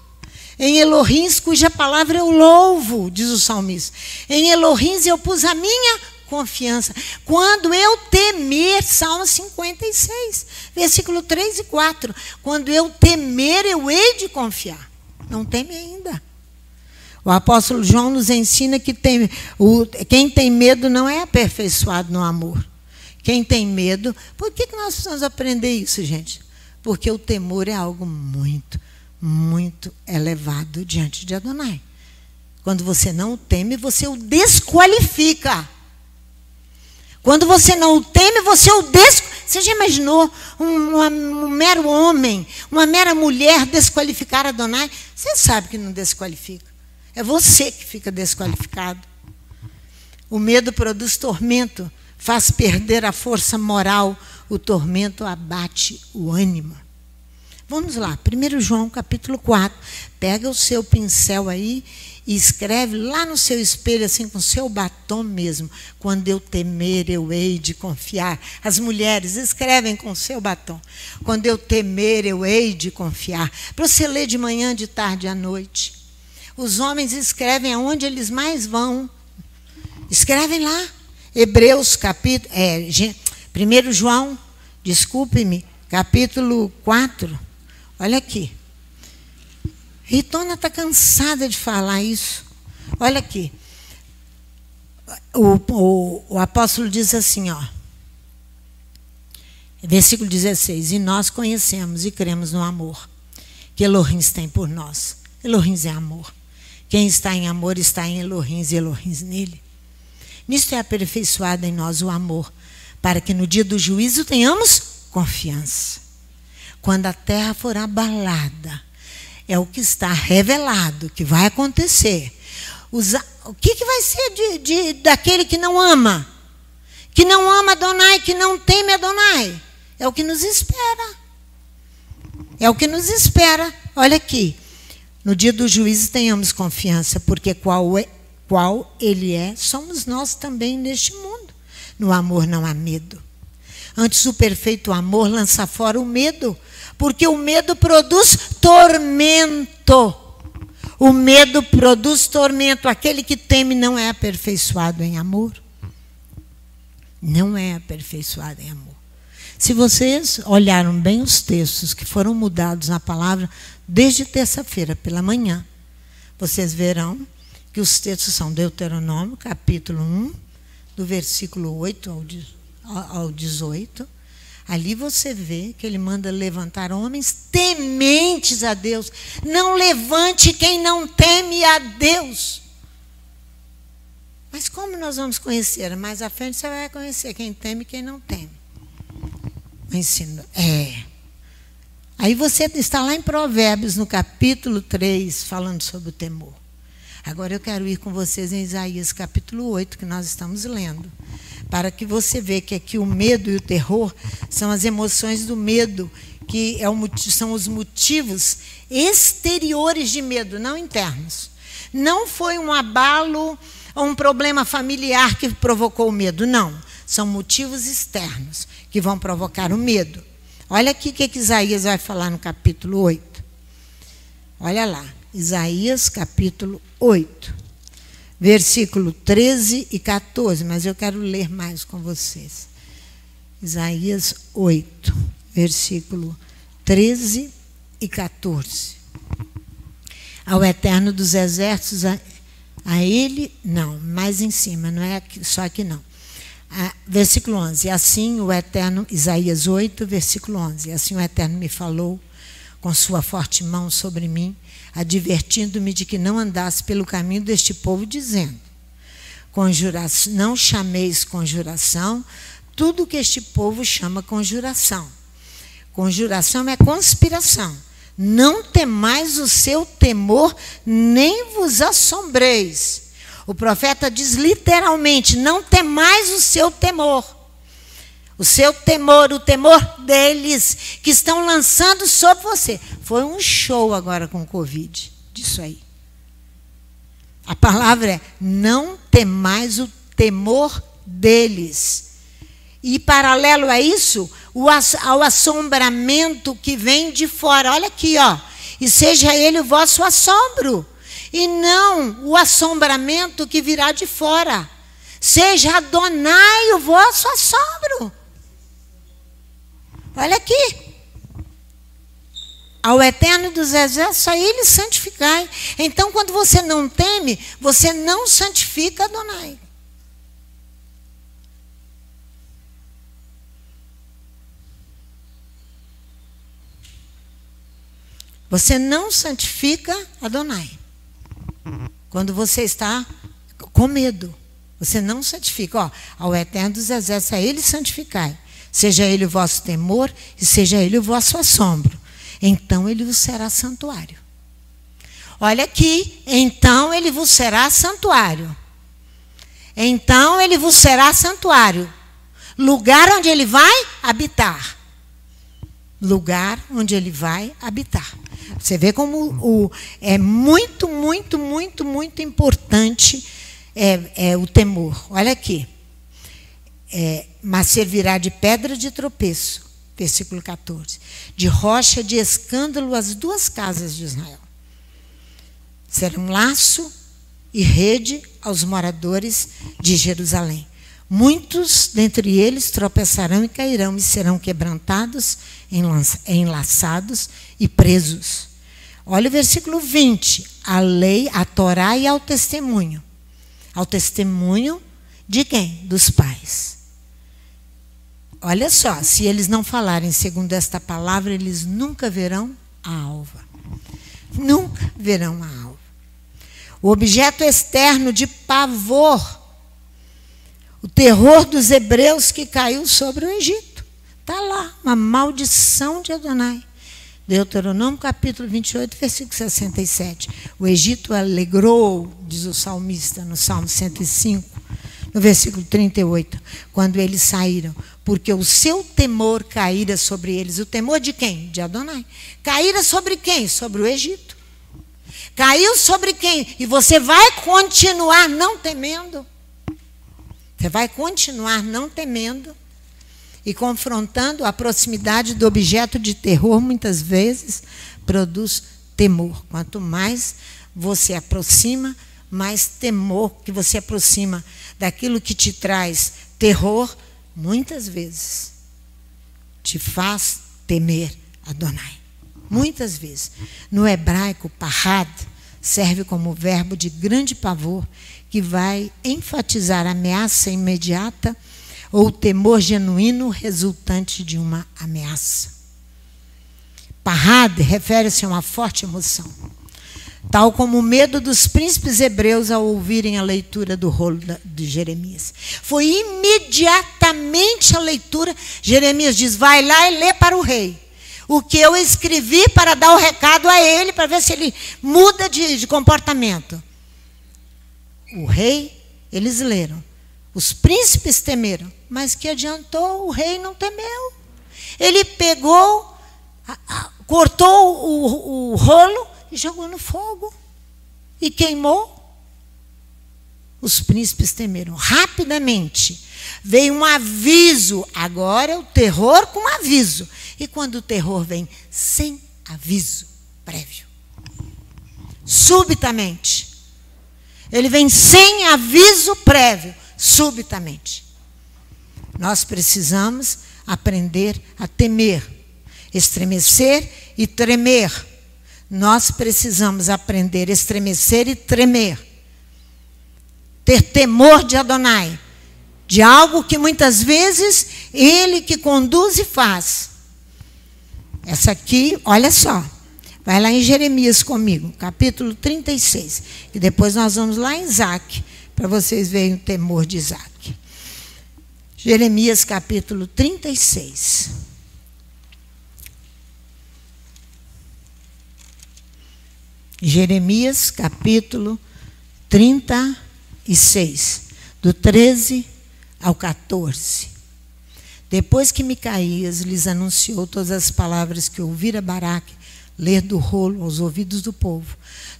[SPEAKER 1] Em Elohim, cuja palavra eu louvo, diz o salmista. Em Elohim eu pus a minha confiança. Quando eu temer, Salmo 56, versículo 3 e 4. Quando eu temer, eu hei de confiar. Não teme ainda. O apóstolo João nos ensina que quem tem medo não é aperfeiçoado no amor. Quem tem medo... Por que nós precisamos aprender isso, gente? Porque o temor é algo muito, muito elevado diante de Adonai. Quando você não o teme, você o desqualifica. Quando você não o teme, você o desqualifica. Você já imaginou um mero homem, uma mera mulher desqualificar Adonai? Você sabe que não desqualifica. É você que fica desqualificado. O medo produz tormento, faz perder a força moral. O tormento abate o ânimo. Vamos lá, 1 João capítulo 4. Pega o seu pincel aí e escreve lá no seu espelho, assim, com o seu batom mesmo. Quando eu temer, eu hei de confiar. As mulheres escrevem com o seu batom. Quando eu temer, eu hei de confiar. Para você ler de manhã, de tarde, à noite. Os homens escrevem aonde eles mais vão. Escrevem lá. Hebreus capítulo... 1 João, desculpe-me, capítulo 4. Olha aqui. Ritona está cansada de falar isso. Olha aqui. O apóstolo diz assim, ó. Versículo 16. E nós conhecemos e cremos no amor que Elohim tem por nós. Elohim é amor. Quem está em amor está em Elohim e Elohim nele. Nisto é aperfeiçoado em nós o amor, para que no dia do juízo tenhamos confiança. Quando a terra for abalada, é o que está revelado, que vai acontecer. O que vai ser daquele que não ama? Que não ama Adonai, que não teme Adonai? É o que nos espera. É o que nos espera. Olha aqui. No dia do juízo tenhamos confiança, porque qual ele é, somos nós também neste mundo. No amor não há medo. Antes o perfeito amor lança fora o medo, porque o medo produz tormento. O medo produz tormento. Aquele que teme não é aperfeiçoado em amor. Não é aperfeiçoado em amor. Se vocês olharam bem os textos que foram mudados na palavra desde terça-feira pela manhã, vocês verão que os textos são Deuteronômio, capítulo 1, do versículo 8 ao 18. Ali você vê que ele manda levantar homens tementes a Deus. Não levante quem não teme a Deus. Mas como nós vamos conhecer? Mais à frente você vai conhecer quem teme e quem não teme. O ensino. Aí você está lá em Provérbios, no capítulo 3, falando sobre o temor. Agora eu quero ir com vocês em Isaías capítulo 8, que nós estamos lendo, para que você veja que aqui o medo e o terror são as emoções do medo, que são os motivos exteriores de medo, não internos. Não foi um abalo ou um problema familiar que provocou o medo, não. São motivos externos que vão provocar o medo. Olha aqui o que Isaías vai falar no capítulo 8. Olha lá. Isaías capítulo 8, versículo 13 e 14, mas eu quero ler mais com vocês. Isaías 8, versículo 13 e 14. Ao Eterno dos Exércitos, a ele, não, mais em cima, não é aqui, só aqui não. Versículo 11, assim o Eterno, Isaías 8, versículo 11, assim o Eterno me falou com sua forte mão sobre mim, advertindo-me de que não andasse pelo caminho deste povo, dizendo: não chameis conjuração tudo que este povo chama conjuração. Conjuração é conspiração. Não temais o seu temor, nem vos assombreis. O profeta diz literalmente: não temais o seu temor. O seu temor, o temor deles que estão lançando sobre você. Foi um show agora com o Covid, disso aí. A palavra é: não temais o temor deles. E paralelo a isso, ao assombramento que vem de fora. Olha aqui, ó. E seja ele o vosso assombro, e não o assombramento que virá de fora. Seja Adonai o vosso assombro. Olha aqui. Ao Eterno dos Exércitos, a ele santificai. Então, quando você não teme, você não santifica Adonai. Você não santifica Adonai. Quando você está com medo, você não santifica. Ó, ao Eterno dos Exércitos, a Ele santificai. Seja Ele o vosso temor e seja Ele o vosso assombro. Então Ele vos será santuário. Olha aqui, então Ele vos será santuário. Então Ele vos será santuário. Lugar onde Ele vai habitar. Lugar onde Ele vai habitar. Você vê como é muito, muito, muito, muito importante o temor. Olha aqui. Mas servirá de pedra de tropeço, versículo 14. De rocha de escândalo as duas casas de Israel. Será um laço e rede aos moradores de Jerusalém. Muitos dentre eles tropeçarão e cairão e serão quebrantados, enlaçados e presos. Olha o versículo 20. A lei, a Torá e ao testemunho. Ao testemunho de quem? Dos pais. Olha só, se eles não falarem segundo esta palavra, eles nunca verão a alva. Nunca verão a alva. O objeto externo de pavor, o terror dos hebreus que caiu sobre o Egito. Está lá, uma maldição de Adonai. Deuteronômio capítulo 28, versículo 67. O Egito alegrou, diz o salmista no Salmo 105, no versículo 38, quando eles saíram, porque o seu temor caíra sobre eles. O temor de quem? De Adonai. Caíra sobre quem? Sobre o Egito. Caiu sobre quem? E você vai continuar não temendo. Você vai continuar não temendo e confrontando. A proximidade do objeto de terror, muitas vezes, produz temor. Quanto mais você aproxima, mais temor que você aproxima daquilo que te traz terror, muitas vezes te faz temer Adonai. Muitas vezes. No hebraico, pahad serve como verbo de grande pavor, que vai enfatizar a ameaça imediata ou o temor genuíno resultante de uma ameaça. Pahad refere-se a uma forte emoção, tal como o medo dos príncipes hebreus ao ouvirem a leitura do rolo de Jeremias. Foi imediatamente a leitura. Jeremias diz, vai lá e lê para o rei o que eu escrevi para dar o recado a ele, para ver se ele muda de comportamento. O rei, eles leram. Os príncipes temeram. Mas que adiantou? O rei não temeu. Ele pegou, cortou o rolo e jogou no fogo. E queimou. Os príncipes temeram. Rapidamente veio um aviso. Agora é o terror com aviso. E quando o terror vem sem aviso prévio, subitamente, ele vem sem aviso prévio, subitamente. Nós precisamos aprender a temer, estremecer e tremer. Nós precisamos aprender a estremecer e tremer. Ter temor de Adonai, de algo que muitas vezes ele que conduz e faz. Essa aqui, olha só, vai lá em Jeremias comigo, capítulo 36. E depois nós vamos lá em Isaac, para vocês verem o temor de Isaac. Jeremias, capítulo 36. Jeremias, capítulo 36, do 13 ao 14. Depois que Micaías lhes anunciou todas as palavras que ouvira Baraque ler do rolo aos ouvidos do povo,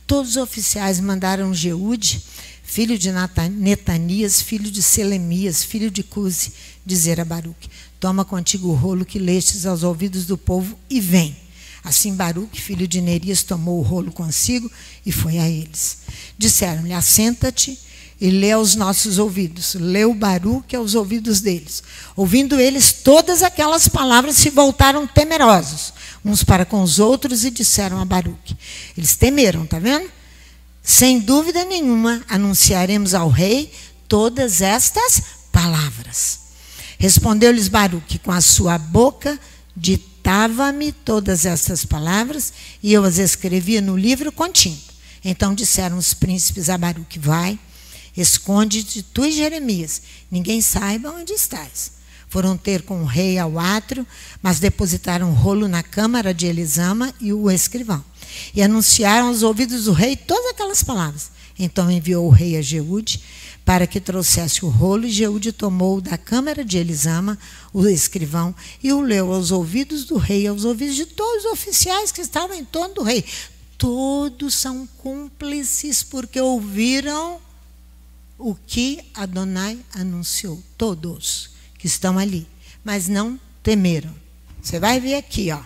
[SPEAKER 1] todos os oficiais mandaram Jeude, filho de Netanias, filho de Selemias, filho de Cusi, dizer a Baruque, toma contigo o rolo que lestes aos ouvidos do povo e vem. Assim Baruque, filho de Nerias, tomou o rolo consigo e foi a eles. Disseram-lhe, assenta-te e lê aos nossos ouvidos. Leu Baruque aos ouvidos deles. Ouvindo eles todas aquelas palavras, se voltaram temerosos, uns para com os outros, e disseram a Baruque. Eles temeram, está vendo? Sem dúvida nenhuma, anunciaremos ao rei todas estas palavras. Respondeu-lhes Baruque, com a sua boca de Ditava-me todas essas palavras, e eu as escrevia no livro com tinta. Então disseram os príncipes a Baruque: vai, esconde-te tu e Jeremias, ninguém saiba onde estás. Foram ter com o rei ao átrio, mas depositaram o rolo na câmara de Elisama e o escrivão, e anunciaram aos ouvidos do rei todas aquelas palavras. Então enviou o rei a Jeude para que trouxesse o rolo, e Jeude tomou da câmara de Elisama o escrivão e o leu aos ouvidos do rei, aos ouvidos de todos os oficiais que estavam em torno do rei. Todos são cúmplices porque ouviram o que Adonai anunciou. Todos que estão ali, mas não temeram. Você vai ver aqui, ó.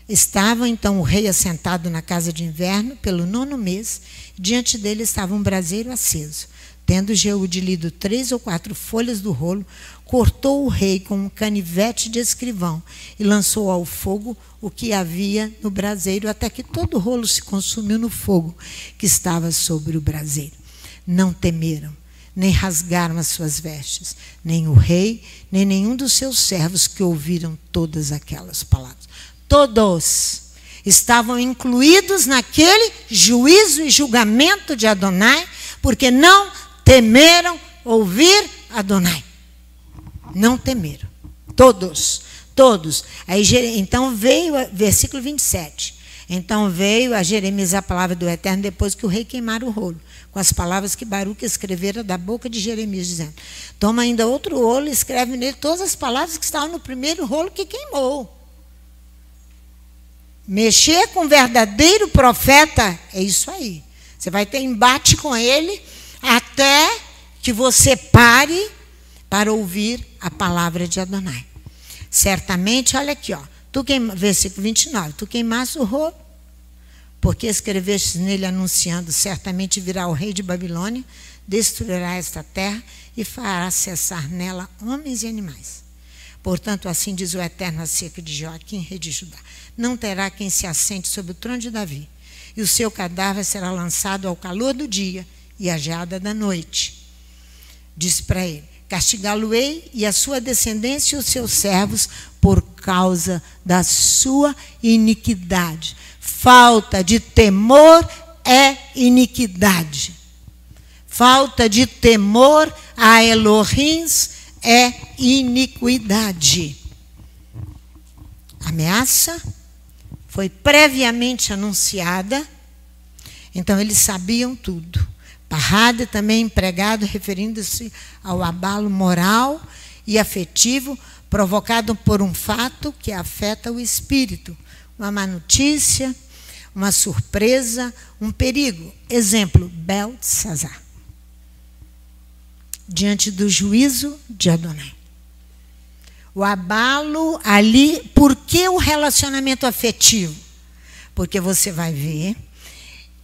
[SPEAKER 1] Estava então o rei assentado na casa de inverno pelo 9º mês, diante dele estava um braseiro aceso. Tendo Jeude lido 3 ou 4 folhas do rolo, cortou o rei com um canivete de escrivão e lançou ao fogo o que havia no braseiro, até que todo o rolo se consumiu no fogo que estava sobre o braseiro. Não temeram, nem rasgaram as suas vestes, nem o rei, nem nenhum dos seus servos que ouviram todas aquelas palavras. Todos estavam incluídos naquele juízo e julgamento de Adonai, porque não temeram ouvir Adonai. Não temeram. Todos. Aí, então veio, versículo 27. Então veio a Jeremias a palavra do Eterno, depois que o rei queimara o rolo, com as palavras que Baruque escrevera da boca de Jeremias, dizendo: toma ainda outro rolo e escreve nele todas as palavras que estavam no primeiro rolo que queimou. Mexer com o verdadeiro profeta é isso aí. Você vai ter embate com ele até que você pare para ouvir a palavra de Adonai. Certamente, olha aqui, ó, versículo 29, tu queimaste o rolo, porque escreveste nele anunciando: certamente virá o rei de Babilônia, destruirá esta terra e fará cessar nela homens e animais. Portanto, assim diz o Eterno acerca de Joaquim, rei de Judá: não terá quem se assente sobre o trono de Davi, e o seu cadáver será lançado ao calor do dia e à geada da noite. Disse para ele: castigá-lo-ei e a sua descendência e os seus servos por causa da sua iniquidade. Falta de temor é iniquidade. Falta de temor a Elohims é iniquidade. A ameaça foi previamente anunciada, então eles sabiam tudo. Parrada também empregado, referindo-se ao abalo moral e afetivo provocado por um fato que afeta o espírito, uma má notícia, uma surpresa, um perigo. Exemplo, Beltesazar, diante do juízo de Adonai. O abalo ali, por que o relacionamento afetivo? Porque você vai ver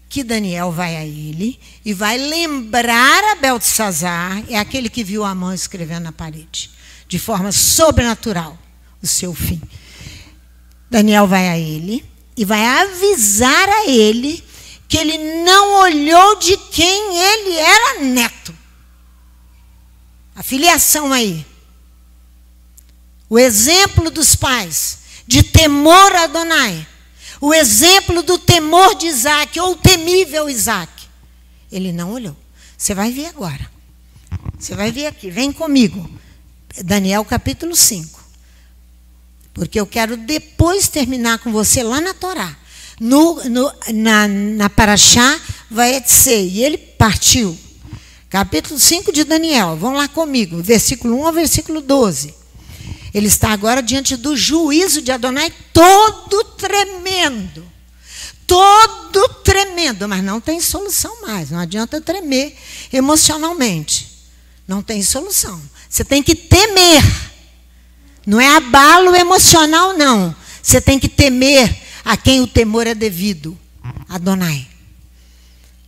[SPEAKER 1] que Daniel vai a ele e vai lembrar a Beltesazar, é aquele que viu a mão escrevendo na parede, de forma sobrenatural, o seu fim. Daniel vai a ele e vai avisar a ele que ele não olhou de quem ele era neto. A filiação aí. O exemplo dos pais de temor a Adonai. O exemplo do temor de Isaac, ou temível Isaac. Ele não olhou. Você vai ver agora. Você vai ver aqui. Vem comigo. Daniel capítulo 5. Porque eu quero depois terminar com você lá na Torá. Na Parashá vai ser. E ele partiu. Capítulo 5 de Daniel. Vão lá comigo. Versículo 1 ao versículo 12. Ele está agora diante do juízo de Adonai, todo tremendo. Todo tremendo, mas não tem solução mais. Não adianta tremer emocionalmente. Não tem solução. Você tem que temer. Não é abalo emocional, não. Você tem que temer a quem o temor é devido. Adonai.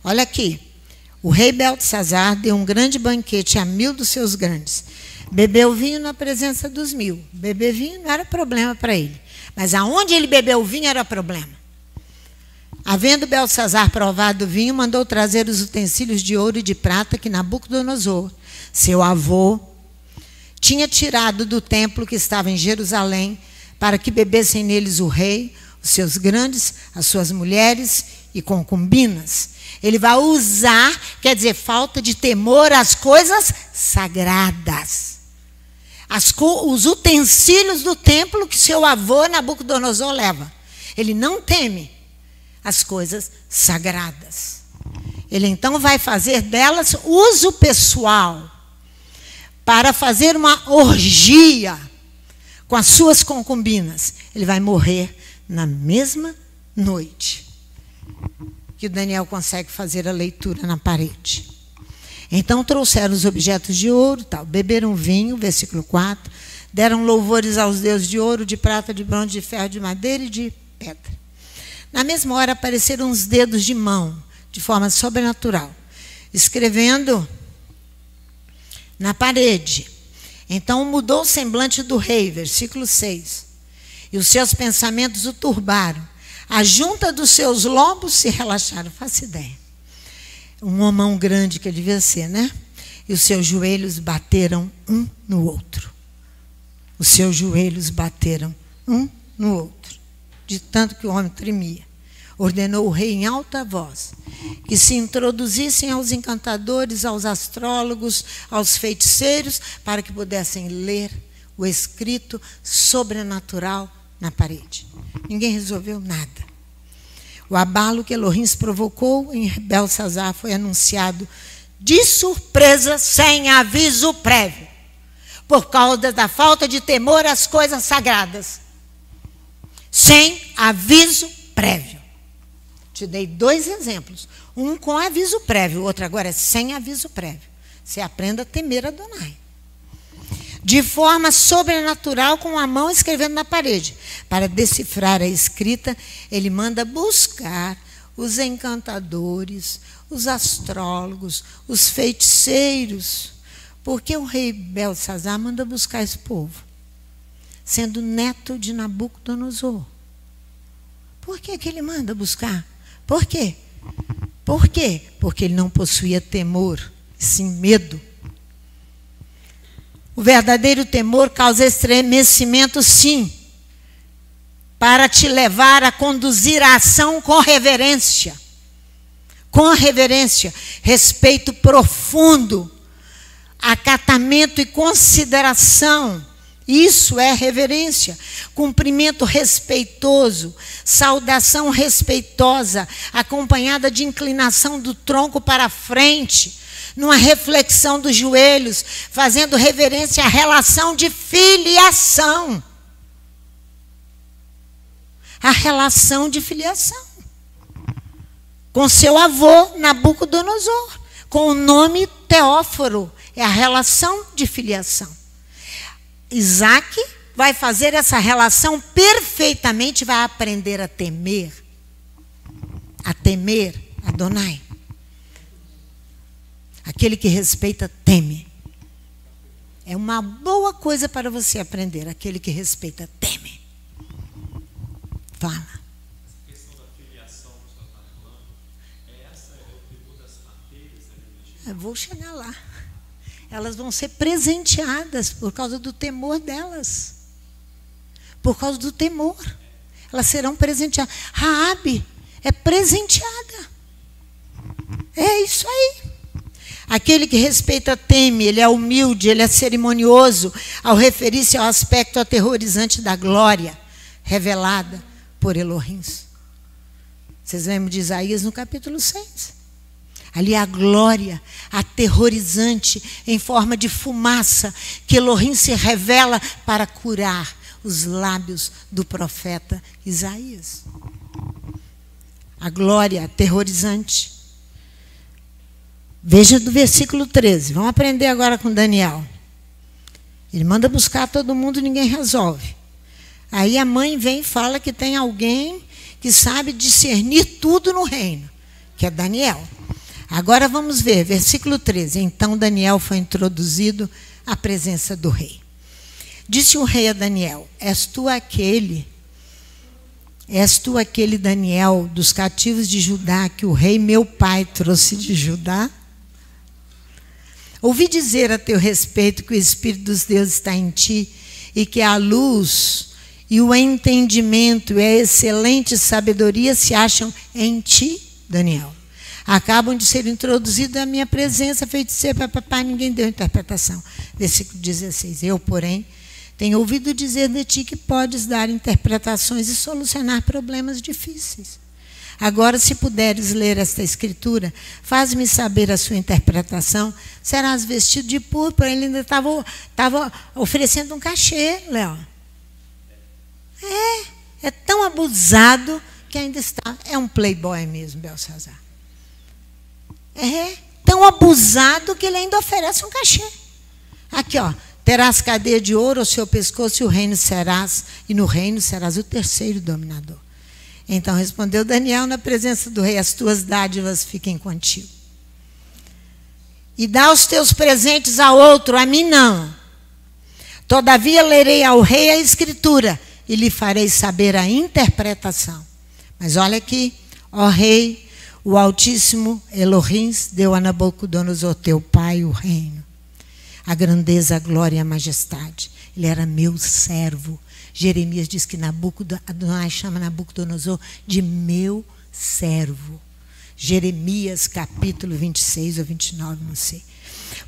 [SPEAKER 1] Olha aqui. O rei Beltesazar deu um grande banquete a 1000 dos seus grandes. Bebeu vinho na presença dos 1000. Beber vinho não era problema para ele. Mas aonde ele bebeu vinho era problema. Havendo Beltesazar provado o vinho, mandou trazer os utensílios de ouro e de prata que Nabucodonosor, seu avô, tinha tirado do templo que estava em Jerusalém para que bebessem neles o rei, os seus grandes, as suas mulheres e concubinas. Ele vai usar, quer dizer, falta de temor às coisas sagradas. Os utensílios do templo que seu avô Nabucodonosor leva. Ele não teme as coisas sagradas. Ele então vai fazer delas uso pessoal para fazer uma orgia com as suas concubinas. Ele vai morrer na mesma noite que o Daniel consegue fazer a leitura na parede. Então trouxeram os objetos de ouro, tal, beberam vinho, versículo 4, deram louvores aos deuses de ouro, de prata, de bronze, de ferro, de madeira e de pedra. Na mesma hora apareceram uns dedos de mão, de forma sobrenatural, escrevendo na parede. Então mudou o semblante do rei, versículo 6, e os seus pensamentos o turbaram. A junta dos seus lombos se relaxaram, faço ideia. Um homão grande que ele devia ser, né? E os seus joelhos bateram um no outro. Os seus joelhos bateram um no outro, de tanto que o homem tremia. Ordenou o rei em alta voz que se introduzissem aos encantadores, aos astrólogos, aos feiticeiros, para que pudessem ler o escrito sobrenatural na parede. Ninguém resolveu nada. O abalo que Elohim provocou em Belsazar foi anunciado de surpresa, sem aviso prévio, por causa da falta de temor às coisas sagradas. Sem aviso prévio. Te dei 2 exemplos. Um com aviso prévio, o outro agora é sem aviso prévio. Você aprenda a temer Adonai. De forma sobrenatural, com a mão escrevendo na parede. Para decifrar a escrita, ele manda buscar os encantadores, os astrólogos, os feiticeiros. Porque o rei Belsazar manda buscar esse povo, sendo neto de Nabucodonosor. Por que ele manda buscar? Por quê? Por quê? Porque ele não possuía temor, sim medo. O verdadeiro temor causa estremecimento, sim, para te levar a conduzir a ação com reverência. Com reverência, respeito profundo, acatamento e consideração. Isso é reverência. Cumprimento respeitoso, saudação respeitosa, acompanhada de inclinação do tronco para frente, numa reflexão dos joelhos, fazendo reverência à relação de filiação. A relação de filiação. Com seu avô, Nabucodonosor, com o nome Teóforo. É a relação de filiação. Isaac vai fazer essa relação perfeitamente, vai aprender a temer Adonai. Aquele que respeita, teme. É uma boa coisa para você aprender. Aquele que respeita, teme. Fala.
[SPEAKER 2] Essa questão da filiação que você está falando, essa é o atributo das parteiras da Bíblia?
[SPEAKER 1] Eu vou chegar lá. Elas vão ser presenteadas por causa do temor delas. Por causa do temor. Elas serão presenteadas. Raabe é presenteada. É isso aí. Aquele que respeita teme, ele é humilde, ele é cerimonioso, ao referir-se ao aspecto aterrorizante da glória revelada por Elohim. Vocês lembram de Isaías no capítulo 6? Ali a glória aterrorizante em forma de fumaça que Elohim se revela para curar os lábios do profeta Isaías. A glória aterrorizante. Veja do versículo 13. Vamos aprender agora com Daniel. Ele manda buscar todo mundo e ninguém resolve. Aí a mãe vem e fala que tem alguém que sabe discernir tudo no reino, que é Daniel. Agora vamos ver, versículo 13. Então Daniel foi introduzido à presença do rei. Disse o rei a Daniel: És tu aquele Daniel dos cativos de Judá que o rei meu pai trouxe de Judá? Ouvi dizer a teu respeito que o Espírito dos deuses está em ti e que a luz e o entendimento e a excelente sabedoria se acham em ti, Daniel. Acabam de ser introduzidos à minha presença, feiticeiro, papapá, ninguém deu interpretação. Versículo 16. Eu, porém, tenho ouvido dizer de ti que podes dar interpretações e solucionar problemas difíceis. Agora, se puderes ler esta escritura, faz-me saber a sua interpretação. Serás vestido de púrpura. Ele ainda estava oferecendo um cachê, Léo. É tão abusado que ainda está. É um playboy mesmo, Belsazar. É tão abusado que ele ainda oferece um cachê. Aqui, ó. Terás cadeia de ouro ao seu pescoço e no reino serás o terceiro dominador. Então respondeu Daniel na presença do rei: as tuas dádivas fiquem contigo. E dá os teus presentes a outro, a mim não. Todavia lerei ao rei a escritura e lhe farei saber a interpretação. Mas olha aqui, ó rei, o Altíssimo Elohim deu a Nabucodonosor, teu pai, o reino, a grandeza, a glória e a majestade. Ele era meu servo. Jeremias diz que Adonai chama Nabucodonosor de meu servo. Jeremias capítulo 26 ou 29, não sei.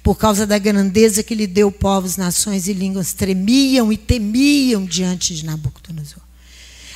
[SPEAKER 1] Por causa da grandeza que lhe deu, povos, nações e línguas tremiam e temiam diante de Nabucodonosor.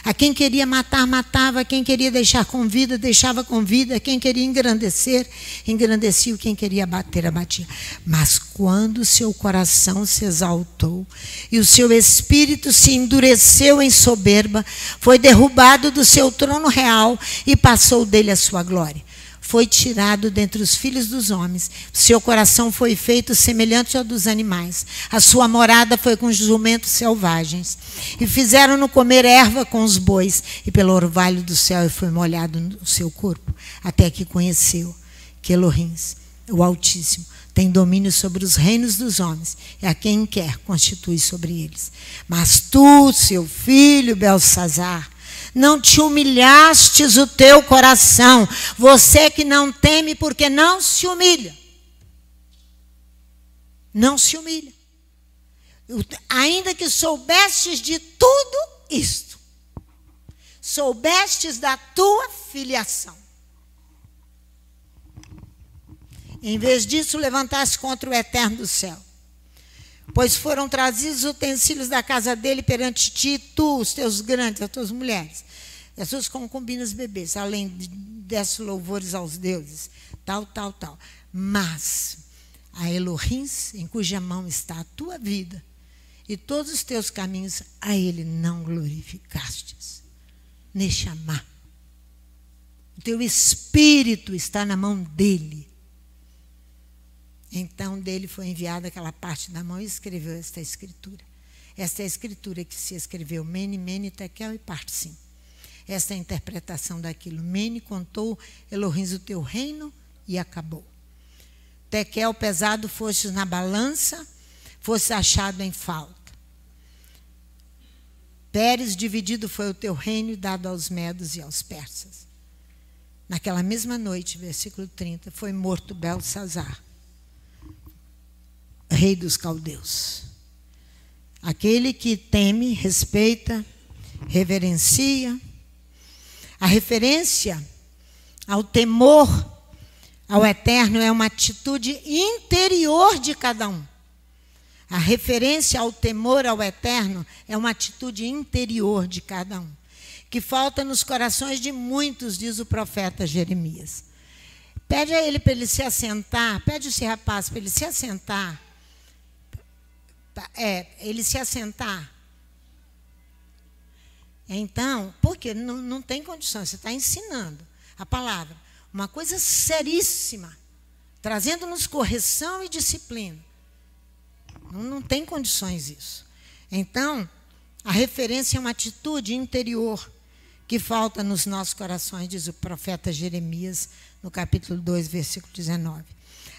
[SPEAKER 1] A quem queria matar, matava. A quem queria deixar com vida, deixava com vida. A quem queria engrandecer, engrandecia. Quem queria abater, abatia. Mas quando seu coração se exaltou e o seu espírito se endureceu em soberba, foi derrubado do seu trono real e passou dele a sua glória. Foi tirado dentre os filhos dos homens. Seu coração foi feito semelhante ao dos animais. A sua morada foi com os jumentos selvagens. E fizeram-no comer erva com os bois. E pelo orvalho do céu foi molhado no seu corpo. Até que conheceu que Elohim, o Altíssimo, tem domínio sobre os reinos dos homens. E a quem quer constitui sobre eles. Mas tu, seu filho Belsazar, não te humilhastes o teu coração. Você que não teme porque não se humilha. Não se humilha. Ainda que soubestes de tudo isto. Soubestes da tua filiação. Em vez disso, levantaste contra o Eterno do céu. Pois foram trazidos os utensílios da casa dele perante ti, tu, os teus grandes, as tuas mulheres, as tuas concubinas bebês, além desses louvores aos deuses, tal. Mas a Elohim, em cuja mão está a tua vida, e todos os teus caminhos, a ele não glorificastes. Neshama. O teu espírito está na mão dele. Então dele foi enviada aquela parte da mão e escreveu esta escritura. Esta é a escritura que se escreveu Mene, Mene, Tekel e parte 5. Esta é a interpretação daquilo. Mene contou Elohim o teu reino e acabou. Tekel, pesado fostes na balança, fosse achado em falta. Pérez, dividido foi o teu reino dado aos medos e aos persas. Naquela mesma noite, versículo 30, foi morto Belsazar, rei dos caldeus. Aquele que teme, respeita, reverencia. A referência ao temor ao Eterno é uma atitude interior de cada um. A referência ao temor ao Eterno é uma atitude interior de cada um, que falta nos corações de muitos, diz o profeta Jeremias. Pede a ele para ele se assentar, pede esse rapaz para ele se assentar. Ele se assentar. Então, porque não tem condições, você está ensinando a palavra. Uma coisa seríssima, trazendo-nos correção e disciplina. Não tem condições isso. Então, a referência é uma atitude interior que falta nos nossos corações, diz o profeta Jeremias, no capítulo 2, versículo 19.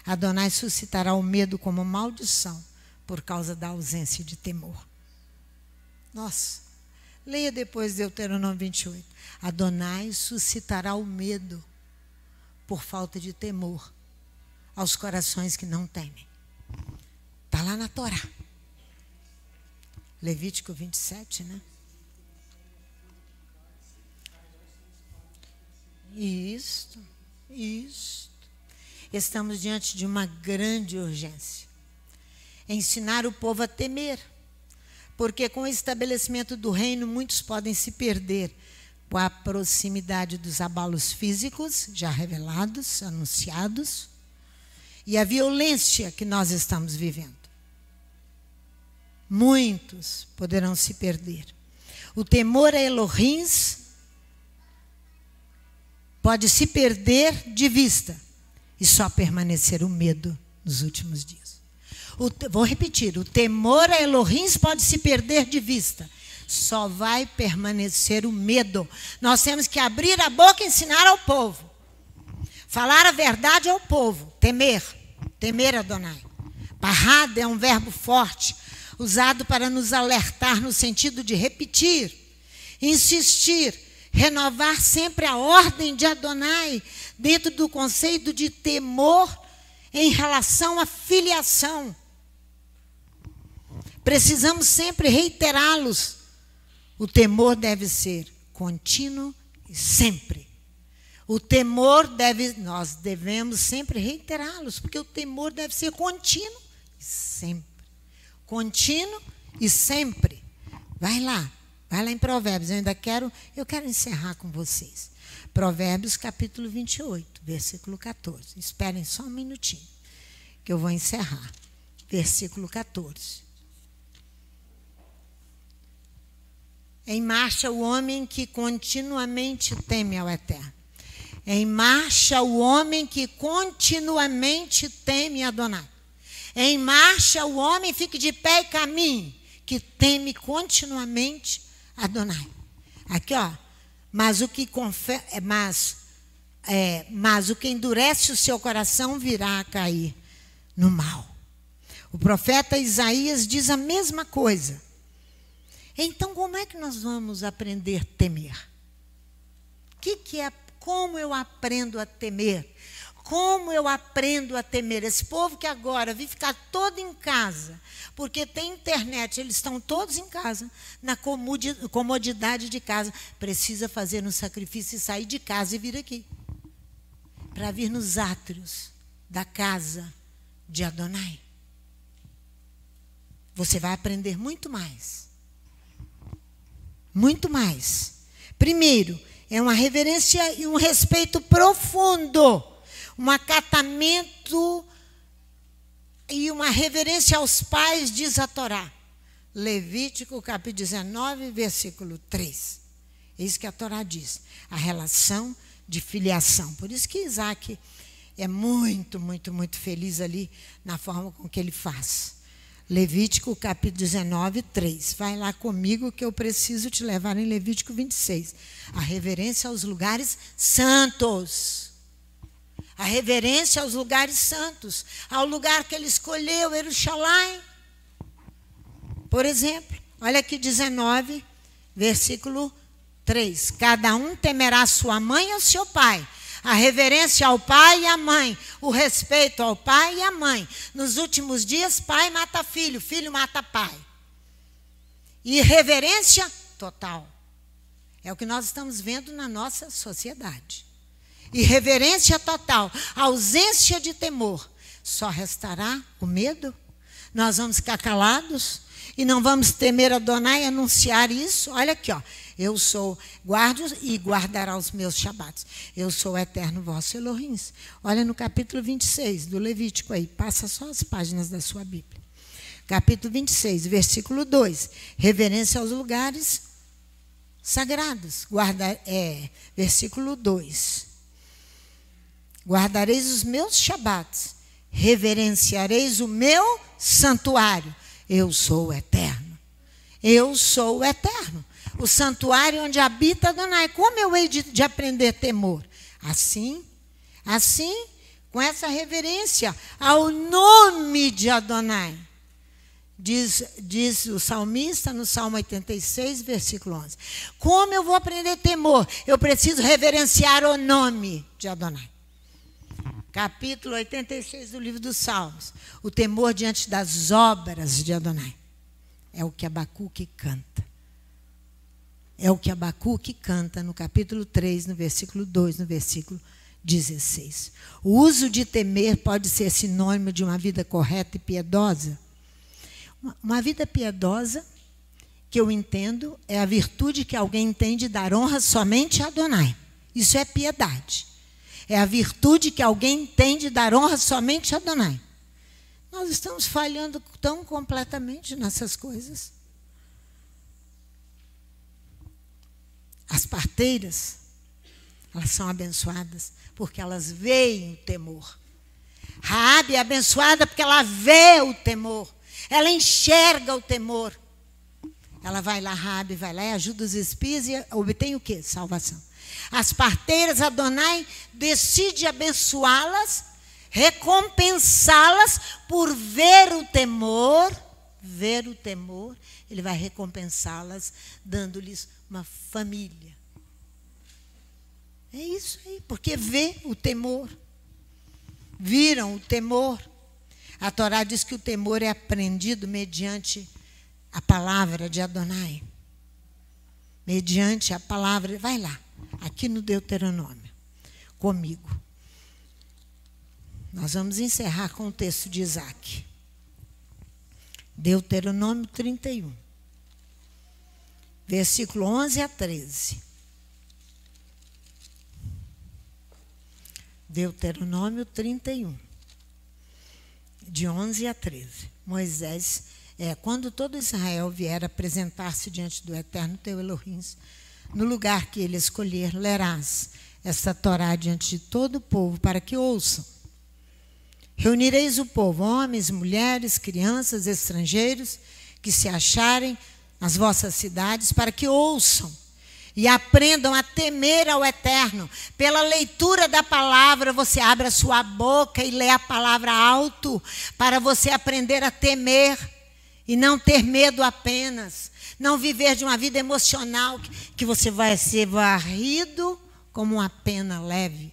[SPEAKER 1] Adonai suscitará o medo como maldição por causa da ausência de temor. Nossa, leia depois Deuteronômio 28. Adonai suscitará o medo por falta de temor aos corações que não temem. Está lá na Torá. Levítico 27, né? Isto. Estamos diante de uma grande urgência. Ensinar o povo a temer. Porque com o estabelecimento do reino, muitos podem se perder com a proximidade dos abalos físicos, já revelados, anunciados, e a violência que nós estamos vivendo. Muitos poderão se perder. O temor a Elohim pode se perder de vista e só permanecer o medo nos últimos dias. Vou repetir, o temor a Elohim pode se perder de vista. Só vai permanecer o medo. Nós temos que abrir a boca e ensinar ao povo. Falar a verdade ao povo. Temer. Temer Adonai. Parrada é um verbo forte, usado para nos alertar no sentido de repetir, insistir, renovar sempre a ordem de Adonai, dentro do conceito de temor em relação à filiação. Precisamos sempre reiterá-los. O temor deve ser contínuo e sempre. O temor nós devemos sempre reiterá-los, porque o temor deve ser contínuo e sempre. Contínuo e sempre. Vai lá em Provérbios. Eu quero encerrar com vocês. Provérbios capítulo 28, versículo 14. Esperem só um minutinho, que eu vou encerrar. Versículo 14. Em marcha o homem que continuamente teme ao Eterno. Em marcha o homem que continuamente teme a Adonai. Em marcha o homem fique de pé e caminhe, que teme continuamente a Adonai. Aqui, ó. Mas o que endurece o seu coração virá a cair no mal. O profeta Isaías diz a mesma coisa. Então, como é que nós vamos aprender a temer? Como eu aprendo a temer? Como eu aprendo a temer? Esse povo que agora vive ficar todo em casa, porque tem internet, eles estão todos em casa, na comodidade de casa, precisa fazer um sacrifício e sair de casa e vir aqui, para vir nos átrios da casa de Adonai. Você vai aprender muito mais. Muito mais. Primeiro, é uma reverência e um respeito profundo, um acatamento e uma reverência aos pais, diz a Torá. Levítico, capítulo 19, versículo 3. É isso que a Torá diz. A relação de filiação. Por isso que Isaac é muito, muito, muito feliz ali na forma com que ele faz. Levítico, capítulo 19, 3. Vai lá comigo que eu preciso te levar em Levítico 26. A reverência aos lugares santos. A reverência aos lugares santos. Ao lugar que ele escolheu, Jerusalém. Por exemplo, olha aqui 19, versículo 3. Cada um temerá sua mãe ou seu pai. A reverência ao pai e à mãe, o respeito ao pai e à mãe. Nos últimos dias, pai mata filho, filho mata pai. E reverência total. É o que nós estamos vendo na nossa sociedade. E reverência total, ausência de temor. Só restará o medo? Nós vamos ficar calados e não vamos temer Adonai e anunciar isso? Olha aqui, ó. Eu sou, guardo e guardará os meus shabatos. Eu sou o eterno vosso Elohim. Olha no capítulo 26 do Levítico aí. Passa só as páginas da sua Bíblia. Capítulo 26, versículo 2. Reverência aos lugares sagrados. Versículo 2. Guardareis os meus shabatos. Reverenciareis o meu santuário. Eu sou o eterno. Eu sou o eterno. O santuário onde habita Adonai. Como eu hei de aprender temor? Assim, com essa reverência ao nome de Adonai. Diz o salmista no Salmo 86, versículo 11. Como eu vou aprender temor? Eu preciso reverenciar o nome de Adonai. Capítulo 86 do livro dos Salmos. O temor diante das obras de Adonai. É o que Abacuque canta. É o que Abacuque canta no capítulo 3, no versículo 2, no versículo 16. O uso de temer pode ser sinônimo de uma vida correta e piedosa. Uma vida piedosa, que eu entendo, é a virtude que alguém tem de dar honra somente a Adonai. Isso é piedade. É a virtude que alguém tem de dar honra somente a Adonai. Nós estamos falhando tão completamente nessas coisas. As parteiras, elas são abençoadas porque elas veem o temor. Raabe é abençoada porque ela vê o temor. Ela enxerga o temor. Ela vai lá, Raabe vai lá e ajuda os espias e obtém o quê? Salvação. As parteiras, Adonai decide abençoá-las, recompensá-las por ver o temor. Ver o temor, ele vai recompensá-las, dando-lhes uma família. É isso aí, porque vê o temor. Viram o temor. A Torá diz que o temor é aprendido mediante a palavra de Adonai. Mediante a palavra. Vai lá, aqui no Deuteronômio, comigo. Nós vamos encerrar com o texto de Isaac. Deuteronômio 31. Versículo 11 a 13. Deuteronômio 31. De 11 a 13. Moisés, quando todo Israel vier apresentar-se diante do Eterno teu Elohim, no lugar que ele escolher, lerás esta Torá diante de todo o povo, para que ouçam. Reunireis o povo, homens, mulheres, crianças, estrangeiros, que se acharem nas vossas cidades, para que ouçam e aprendam a temer ao Eterno. Pela leitura da palavra, você abre a sua boca e lê a palavra alto, para você aprender a temer e não ter medo apenas. Não viver de uma vida emocional, que você vai ser varrido como uma pena leve.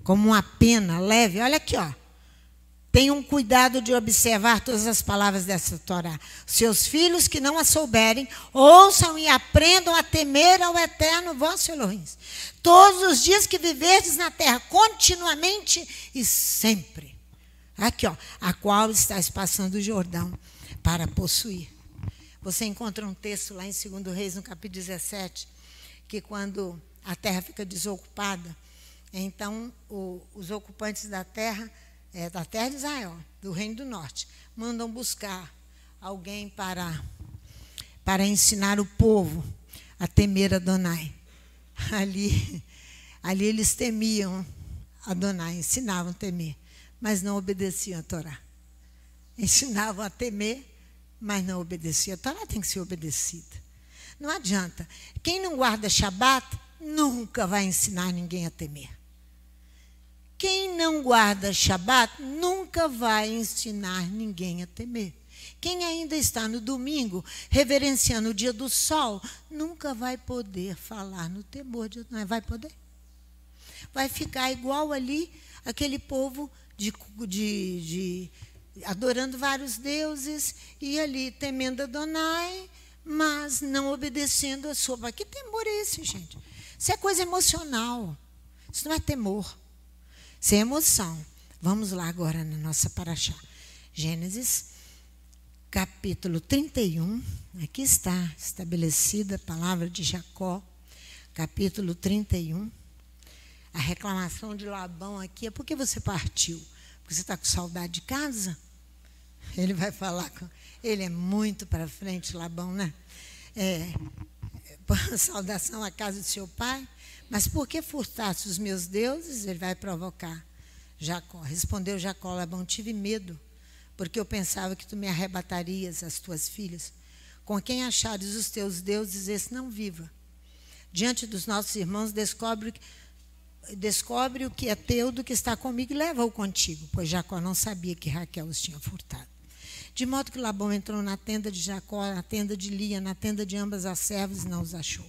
[SPEAKER 1] Como uma pena leve. Olha aqui, ó. Tenham cuidado de observar todas as palavras dessa Torá. Seus filhos que não a souberem, ouçam e aprendam a temer ao Eterno vosso Elohim. Todos os dias que viverdes na terra, continuamente e sempre. Aqui, ó. A qual estás passando o Jordão para possuir. Você encontra um texto lá em 2 Reis, no capítulo 17, que quando a terra fica desocupada, então os ocupantes da terra de Israel, do Reino do Norte, mandam buscar alguém para ensinar o povo a temer Adonai. Ali eles temiam Adonai, ensinavam a temer, mas não obedeciam a Torá. Ensinavam a temer, mas não obedeciam. A Torá tem que ser obedecida. Não adianta. Quem não guarda Shabat nunca vai ensinar ninguém a temer. Quem não guarda Shabat nunca vai ensinar ninguém a temer. Quem ainda está no domingo, reverenciando o dia do sol, nunca vai poder falar no temor de Deus. Não vai poder. Vai ficar igual ali, aquele povo adorando vários deuses, e ali temendo Adonai, mas não obedecendo a sua. Mas que temor é esse, gente? Isso é coisa emocional. Isso não é temor. Isso é emoção. Vamos lá agora na nossa paraxá. Gênesis, capítulo 31. Aqui está estabelecida a palavra de Jacó. Capítulo 31. A reclamação de Labão aqui é: por que você partiu? Porque você está com saudade de casa? Ele vai falar com... Ele é muito para frente, Labão, né? Saudação à casa de seu pai. Mas por que furtaste os meus deuses? Ele vai provocar Jacó. Respondeu Jacó: Labão, tive medo, porque eu pensava que tu me arrebatarias as tuas filhas. Com quem achares os teus deuses, esse não viva. Diante dos nossos irmãos, descobre o que é teu do que está comigo e leva-o contigo. Pois Jacó não sabia que Raquel os tinha furtado. De modo que Labão entrou na tenda de Jacó, na tenda de Lia, na tenda de ambas as servas e não os achou.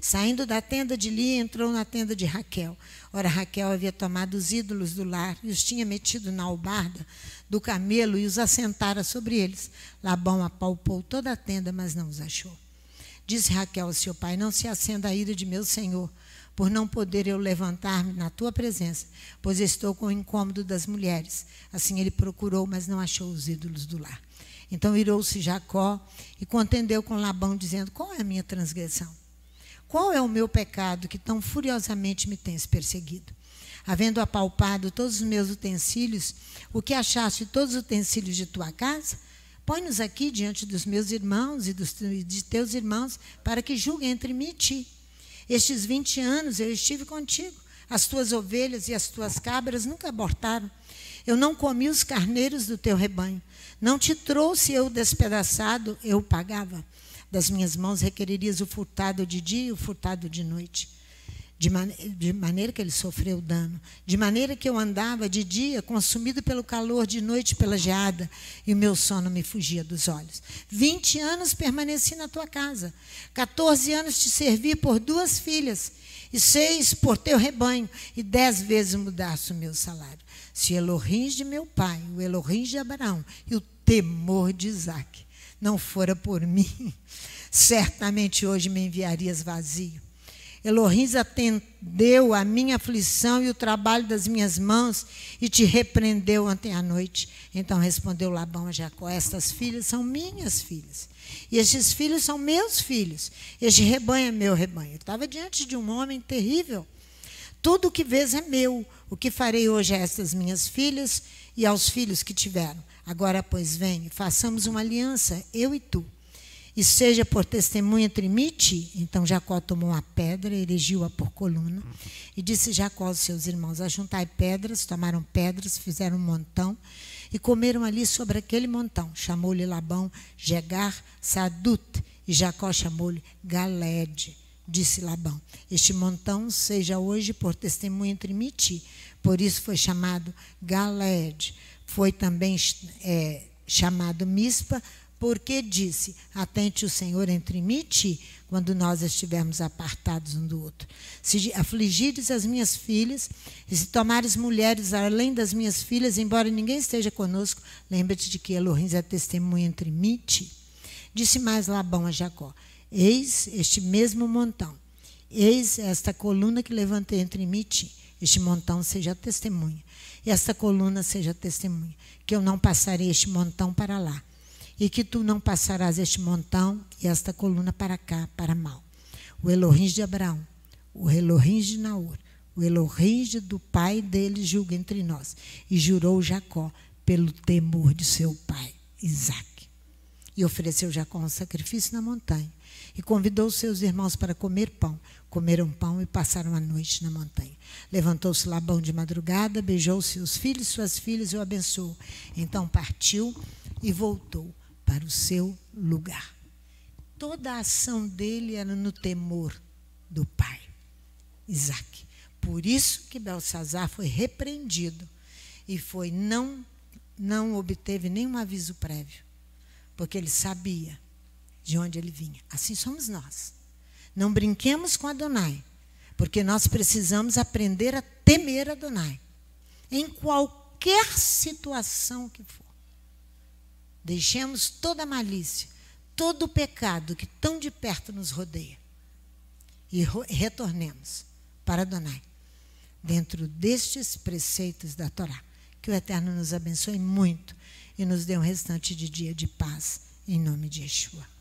[SPEAKER 1] Saindo da tenda de Lia, entrou na tenda de Raquel. Ora, Raquel havia tomado os ídolos do lar e os tinha metido na albarda do camelo e os assentara sobre eles. Labão apalpou toda a tenda, mas não os achou. Disse Raquel ao seu pai: não se acenda a ira de meu senhor, por não poder eu levantar-me na tua presença, pois estou com o incômodo das mulheres. Assim ele procurou, mas não achou os ídolos do lar. Então irou-se Jacó e contendeu com Labão, dizendo: qual é a minha transgressão? Qual é o meu pecado que tão furiosamente me tens perseguido? Havendo apalpado todos os meus utensílios, o que achaste de todos os utensílios de tua casa? Põe-nos aqui diante dos meus irmãos e de teus irmãos, para que julguem entre mim e ti. Estes 20 anos eu estive contigo. As tuas ovelhas e as tuas cabras nunca abortaram. Eu não comi os carneiros do teu rebanho. Não te trouxe eu despedaçado, eu pagava. Das minhas mãos requererias o furtado de dia e o furtado de noite. De maneira que ele sofreu dano. De maneira que eu andava de dia, consumido pelo calor, de noite pela geada, e o meu sono me fugia dos olhos. 20 anos permaneci na tua casa. 14 anos te servi por 2 filhas, e 6 por teu rebanho, e 10 vezes mudaste o meu salário. Se o Elohim de meu pai, o Elohim de Abraão, e o temor de Isaque não fora por mim, certamente hoje me enviarias vazio. Elohim atendeu a minha aflição e o trabalho das minhas mãos e te repreendeu ontem à noite. Então respondeu Labão a Jacó: estas filhas são minhas filhas, e estes filhos são meus filhos. Este rebanho é meu rebanho. Eu estava diante de um homem terrível. Tudo o que vês é meu. O que farei hoje a estas minhas filhas e aos filhos que tiveram? Agora, pois, vem, façamos uma aliança, eu e tu. E seja por testemunha entre mim e ti. Então Jacó tomou uma pedra, erigiu-a por coluna, e disse Jacó aos seus irmãos: ajuntai pedras. Tomaram pedras, fizeram um montão, e comeram ali sobre aquele montão. Chamou-lhe Labão Jegar Sadut, e Jacó chamou-lhe Galede. Disse Labão: este montão seja hoje por testemunha entre mim e ti. Por isso foi chamado Galede. Foi também chamado Mispa, porque disse: atente o Senhor entre mim e ti, quando nós estivermos apartados um do outro. Se afligires as minhas filhas, e se tomares mulheres além das minhas filhas, embora ninguém esteja conosco, lembra-te de que Elohim é testemunha entre mim e ti. Disse mais Labão a Jacó: eis este mesmo montão, eis esta coluna que levantei entre mim e ti. Este montão seja testemunha, e esta coluna seja testemunha, que eu não passarei este montão para lá, e que tu não passarás este montão e esta coluna para cá, para mal. O Elohim de Abraão, o Elohim de Naor, o Elohim do pai dele julga entre nós. E jurou Jacó pelo temor de seu pai, Isaque. E ofereceu Jacó um sacrifício na montanha, e convidou seus irmãos para comer pão. Comeram pão e passaram a noite na montanha. Levantou-se Labão de madrugada, beijou seus filhos e suas filhas e o abençoou. Então partiu e voltou para o seu lugar. Toda a ação dele era no temor do pai, Isaque. Por isso que Belsazar foi repreendido e não obteve nenhum aviso prévio, porque ele sabia de onde ele vinha. Assim somos nós. Não brinquemos com Adonai, porque nós precisamos aprender a temer Adonai, em qualquer situação que for. Deixemos toda a malícia, todo o pecado que tão de perto nos rodeia e retornemos para Adonai, dentro destes preceitos da Torá. Que o Eterno nos abençoe muito e nos dê um restante de dia de paz, em nome de Yeshua.